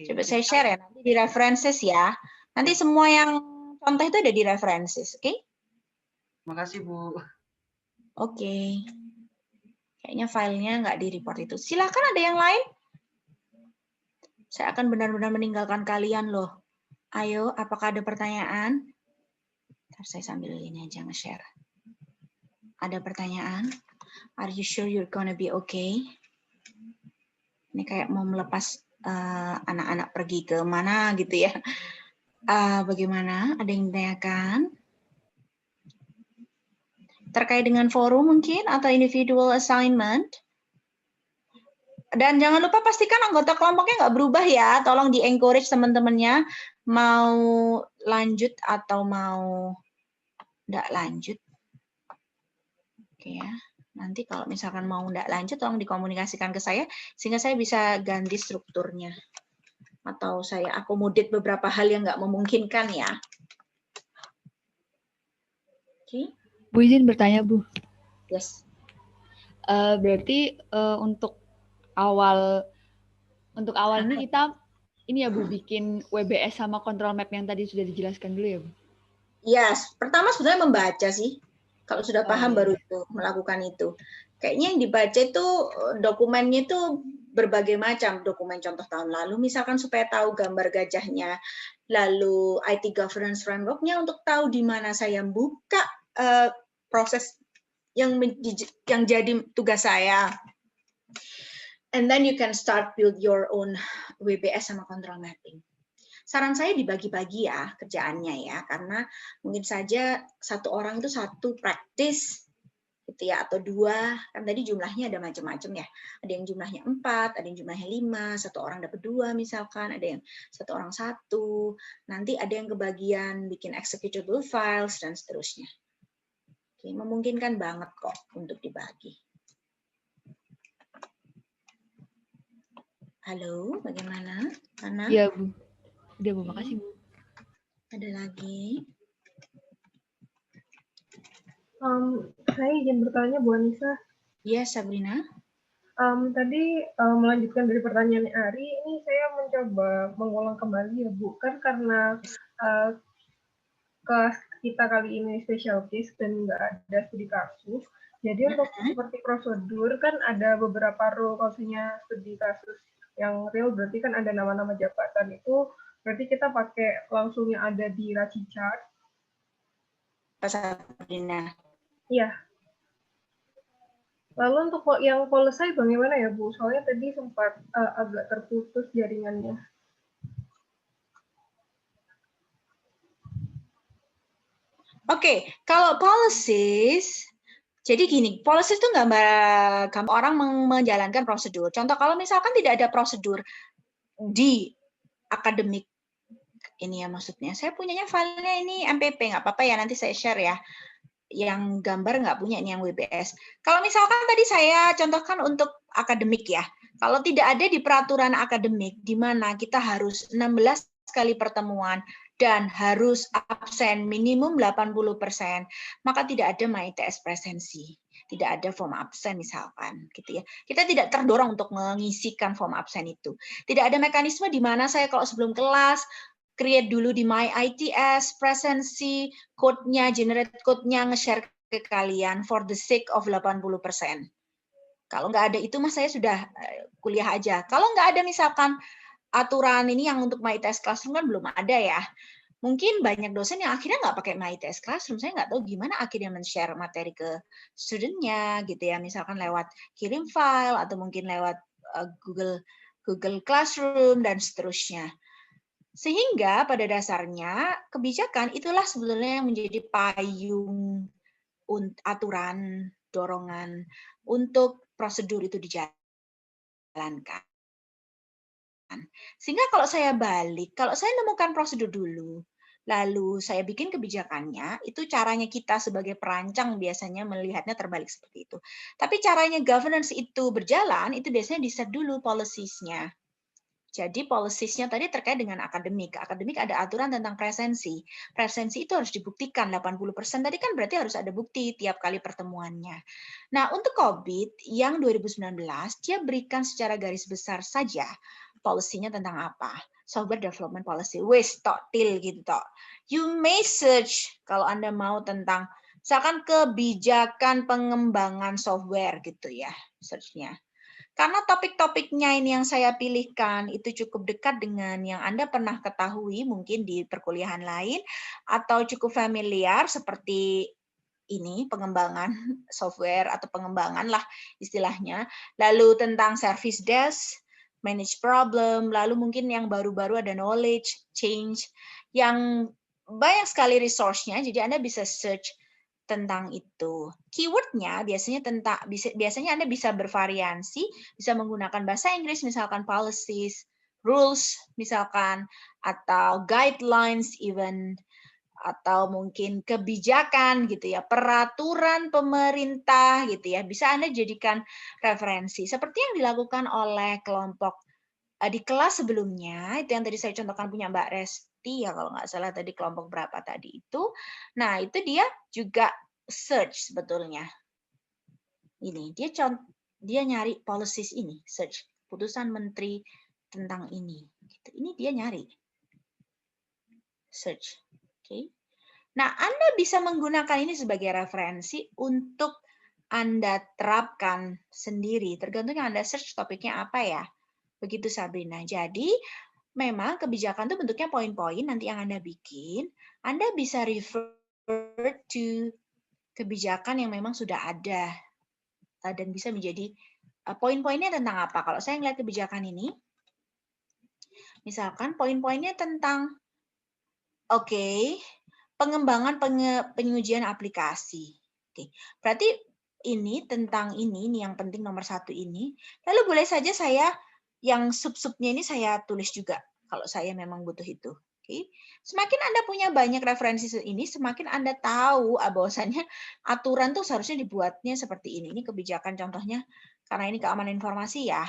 Coba saya share ya nanti di references ya. Nanti semua yang contoh itu ada di references, oke? Terima kasih Bu. Oke. Kayaknya filenya nggak di report itu. Silakan ada yang lain. Saya akan benar-benar meninggalkan kalian loh. Ayo, apakah ada pertanyaan? Ntar saya sambil ini aja nge-share. Ada pertanyaan? Are you sure you're gonna be okay? Ini kayak mau melepas anak-anak pergi ke mana gitu ya. Bagaimana? Ada yang ditanyakan? Terkait dengan forum mungkin atau individual assignment? Dan jangan lupa pastikan anggota kelompoknya nggak berubah ya. Tolong di-encourage teman-temannya mau lanjut atau mau nggak lanjut. Oke ya. Nanti kalau misalkan mau nggak lanjut, tolong dikomunikasikan ke saya sehingga saya bisa ganti strukturnya. Atau saya akomodir beberapa hal yang nggak memungkinkan ya. Oke. Bu izin bertanya Bu. Yes. Berarti untuk awal ini kita ini ya Bu bikin WBS sama control map yang tadi sudah dijelaskan dulu ya Bu. Yes, pertama sebenarnya membaca sih. Kalau sudah Oh paham iya. baru itu melakukan itu. Kayaknya yang dibaca itu dokumennya itu berbagai macam dokumen contoh tahun lalu, misalkan supaya tahu gambar gajahnya, lalu IT governance framework-nya untuk tahu di mana saya buka proses yang jadi tugas saya. And then you can start build your own WBS sama control mapping. Saran saya dibagi-bagi ya kerjaannya ya, karena mungkin saja satu orang itu satu practice gitu ya, atau dua, kan tadi jumlahnya ada macam-macam ya, ada yang jumlahnya 4, ada yang jumlahnya 5, satu orang dapat 2 misalkan, ada yang satu orang 1, nanti ada yang kebagian bikin executable files dan seterusnya. Oke, memungkinkan banget kok untuk dibagi. Halo, bagaimana? Ana? Iya, Bu. Udah, Bu. Makasih, Bu. Ada lagi? Saya izin bertanya, Bu Anissa. Yes, Sabrina. Tadi melanjutkan dari pertanyaan Ari, ini saya mencoba mengulang kembali ya, Bu. Kan karena kelas kita kali ini special case dan nggak ada studi kasus. Jadi untuk seperti prosedur kan ada beberapa rule, maksudnya studi kasus yang real berarti kan ada nama-nama jabatan itu, berarti kita pakai langsung yang ada di Raci chart. Pak Sabrina. Iya. Lalu untuk yang policy bagaimana ya, Bu? Soalnya tadi sempat agak terputus jaringannya. Oke, kalau policies, jadi gini, policies itu gambar orang menjalankan prosedur. Contoh kalau misalkan tidak ada prosedur di akademik ini ya maksudnya, saya punyanya filenya ini MPP, nggak apa-apa ya, nanti saya share ya. Yang gambar nggak punya ini yang WBS. Kalau misalkan tadi saya contohkan untuk akademik ya, kalau tidak ada di peraturan akademik, di mana kita harus 16 kali pertemuan dan harus absen minimum 80%, maka tidak ada MyITS presensi. Tidak ada form absen misalkan, gitu ya. Kita tidak terdorong untuk mengisikan form absen itu. Tidak ada mekanisme di mana saya kalau sebelum kelas create dulu di MyITS, presensi, code-nya, generate code-nya, nge-share ke kalian for the sake of 80%. Kalau nggak ada itu, mas saya sudah kuliah aja. Kalau nggak ada misalkan aturan ini yang untuk MyITS Classroom kan belum ada ya. Mungkin banyak dosen yang akhirnya nggak pakai MyITS Classroom. Saya nggak tahu gimana akhirnya men-share materi ke student-nya gitu ya. Misalkan lewat kirim file atau mungkin lewat Google Classroom dan seterusnya. Sehingga pada dasarnya kebijakan itulah sebetulnya yang menjadi payung aturan, dorongan untuk prosedur itu dijalankan. Sehingga kalau saya balik, kalau saya nemukan prosedur dulu, lalu saya bikin kebijakannya, itu caranya kita sebagai perancang biasanya melihatnya terbalik seperti itu. Tapi caranya governance itu berjalan, itu biasanya di-set dulu policies-nya. Jadi policies-nya tadi terkait dengan akademik. Akademik ada aturan tentang presensi. Presensi itu harus dibuktikan 80%. Tadi kan berarti harus ada bukti tiap kali pertemuannya. Nah, untuk COVID yang 2019, dia berikan secara garis besar saja policy-nya tentang apa. Software Development Policy. Wes, tok til gitu tok. You may search kalau Anda mau tentang misalkan kebijakan pengembangan software gitu ya, search-nya. Karena topik-topiknya ini yang saya pilihkan itu cukup dekat dengan yang Anda pernah ketahui mungkin di perkuliahan lain atau cukup familiar seperti ini pengembangan software atau pengembangan lah istilahnya. Lalu tentang service desk, manage problem, lalu mungkin yang baru-baru ada knowledge, change, yang banyak sekali resource-nya, jadi Anda bisa search tentang itu. Keyword-nya biasanya Anda bisa bervariasi, bisa menggunakan bahasa Inggris misalkan policies, rules misalkan, atau guidelines even, atau mungkin kebijakan gitu ya, peraturan pemerintah gitu ya. Bisa Anda jadikan referensi seperti yang dilakukan oleh kelompok di kelas sebelumnya, itu yang tadi saya contohkan punya Mbak Resti ya kalau nggak salah tadi kelompok berapa tadi itu. Nah, itu dia juga search sebetulnya. Ini dia nyari policies ini, search putusan menteri tentang ini. Gitu. Ini dia nyari search, oke. Nah, Anda bisa menggunakan ini sebagai referensi untuk Anda terapkan sendiri, tergantung yang Anda search topiknya apa ya. Begitu Sabrina. Jadi, memang kebijakan itu bentuknya poin-poin nanti yang Anda bikin, Anda bisa refer to kebijakan yang memang sudah ada dan bisa menjadi poin-poinnya tentang apa. Kalau saya ngeliat kebijakan ini, misalkan poin-poinnya tentang pengembangan pengujian aplikasi. Oke, berarti ini tentang ini yang penting nomor 1 ini. Lalu boleh saja saya yang sub-subnya ini saya tulis juga kalau saya memang butuh itu. Oke, semakin Anda punya banyak referensi ini, semakin Anda tahu bahwasannya aturan tuh seharusnya dibuatnya seperti ini. Ini kebijakan contohnya karena ini keamanan informasi ya.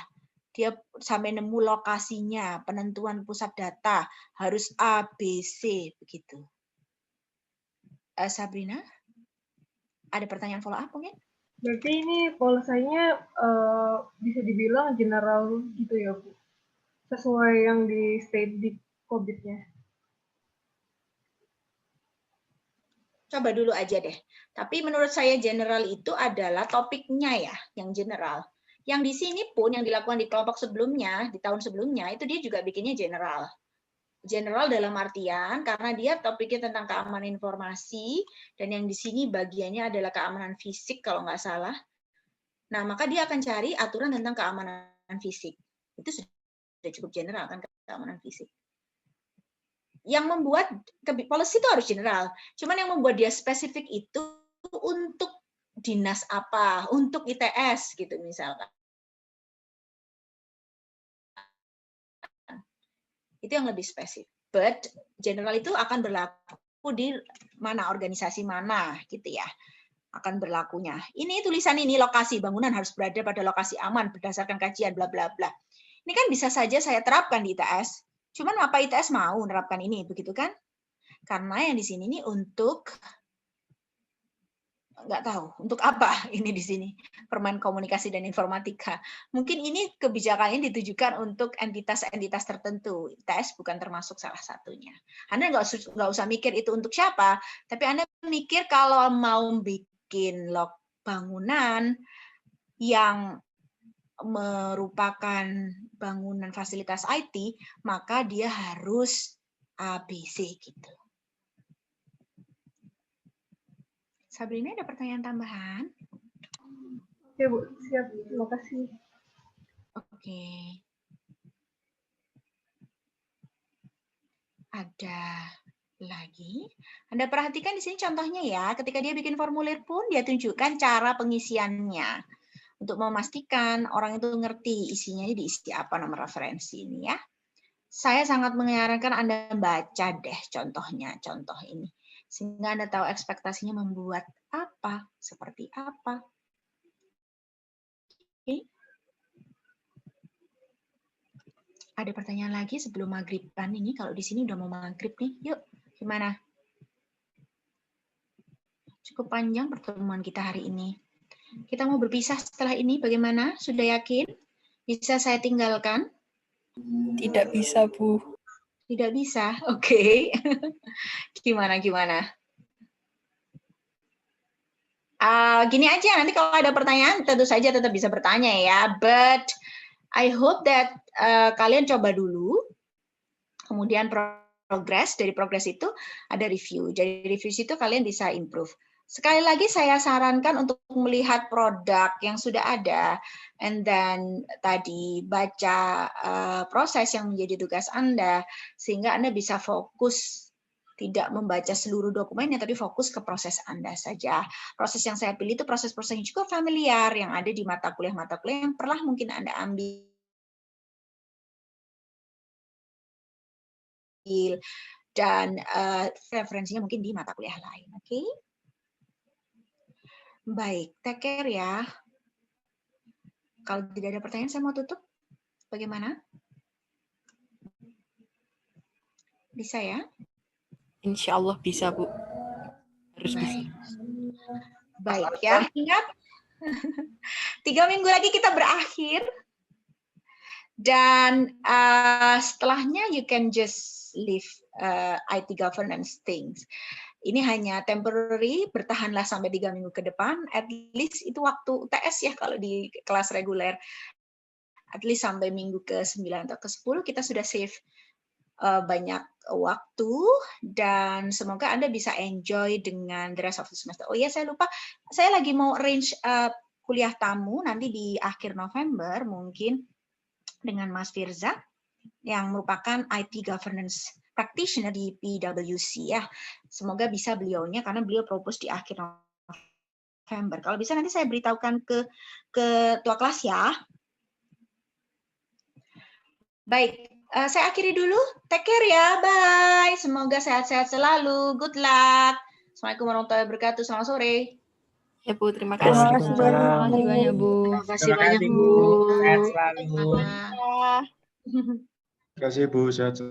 Dia sampai nemu lokasinya, penentuan pusat data, harus A, B, C, begitu. Sabrina, ada pertanyaan follow up mungkin? Berarti ini polosanya bisa dibilang general gitu ya, Bu? Sesuai yang di state di COVID-nya. Coba dulu aja deh. Tapi menurut saya general itu adalah topiknya ya, yang general. Yang di sini pun yang dilakukan di kelompok sebelumnya, di tahun sebelumnya, itu dia juga bikinnya general. General dalam artian karena dia topiknya tentang keamanan informasi, dan yang di sini bagiannya adalah keamanan fisik kalau nggak salah. Nah, maka dia akan cari aturan tentang keamanan fisik. Itu sudah cukup general kan, keamanan fisik. Yang membuat policy itu harus general. Cuman yang membuat dia spesifik itu untuk dinas apa, untuk ITS gitu misalkan. Itu yang lebih spesifik. But general itu akan berlaku di mana, organisasi mana gitu ya. Akan berlakunya. Ini tulisan ini lokasi bangunan harus berada pada lokasi aman berdasarkan kajian bla bla bla. Ini kan bisa saja saya terapkan di ITS. Cuman apa ITS mau menerapkan ini begitu kan? Karena yang di sini ini untuk nggak tahu untuk apa ini di sini permain komunikasi dan informatika. Mungkin ini kebijakannya ditujukan untuk entitas-entitas tertentu. ITS bukan termasuk salah satunya. Anda nggak usah mikir itu untuk siapa, tapi Anda mikir kalau mau bikin bangunan yang merupakan bangunan fasilitas IT, maka dia harus ABC gitu. Sabrina, ada pertanyaan tambahan? Oke, Bu. Siap. Terima kasih. Oke. Ada lagi? Anda perhatikan di sini contohnya ya, ketika dia bikin formulir pun dia tunjukkan cara pengisiannya. Untuk memastikan orang itu ngerti isinya diisi apa nomor referensi ini ya. Saya sangat menyarankan Anda baca deh contohnya, contoh ini. Sehingga Anda tahu ekspektasinya membuat apa, seperti apa. Oke. Ada pertanyaan lagi sebelum maghriban ini? Kalau di sini udah mau maghrib nih, yuk gimana? Cukup panjang pertemuan kita hari ini. Kita mau berpisah setelah ini, bagaimana? Sudah yakin? Bisa saya tinggalkan? Tidak bisa, Bu. Tidak bisa, oke. Gimana? Gini aja, nanti kalau ada pertanyaan tentu saja tetap bisa bertanya ya. But I hope that kalian coba dulu, kemudian progress, dari progress itu ada review. Jadi review itu kalian bisa improve. Sekali lagi saya sarankan untuk melihat produk yang sudah ada, and then tadi baca proses yang menjadi tugas Anda, sehingga Anda bisa fokus tidak membaca seluruh dokumennya, tapi fokus ke proses Anda saja. Proses yang saya pilih itu proses-proses yang cukup familiar, yang ada di mata kuliah yang pernah mungkin Anda ambil, dan referensinya mungkin di mata kuliah lain. Oke? Baik, take care ya. Kalau tidak ada pertanyaan, saya mau tutup. Bagaimana? Bisa ya? Insya Allah bisa, Bu. Harus bisa. Baik ya, ingat 3 minggu lagi kita berakhir, dan setelahnya you can just leave IT governance things. ini hanya temporary, bertahanlah sampai 3 minggu ke depan, at least itu waktu UTS ya kalau di kelas reguler, at least sampai minggu ke-9 atau ke-10 kita sudah save banyak waktu, dan semoga Anda bisa enjoy dengan the rest of the semester. Oh ya, saya lupa, saya lagi mau arrange kuliah tamu nanti di akhir November mungkin dengan Mas Firza, yang merupakan IT governance practitioner di PwC ya. Semoga bisa beliaunya karena beliau propose di akhir November. Kalau bisa nanti saya beritahukan ke ketua kelas ya. Baik, saya akhiri dulu. Take care ya, bye. Semoga sehat-sehat selalu. Good luck. Assalamualaikum warahmatullahi wabarakatuh. Selamat sore. Ya Bu, terima kasih. Waalaikumsalam. Terima kasih banyak Bu. Terima kasih Terima banyak, kasih, Bu. Bu. Sehat selalu. Sama-sama. Terima kasih, Bu. Sehat selalu.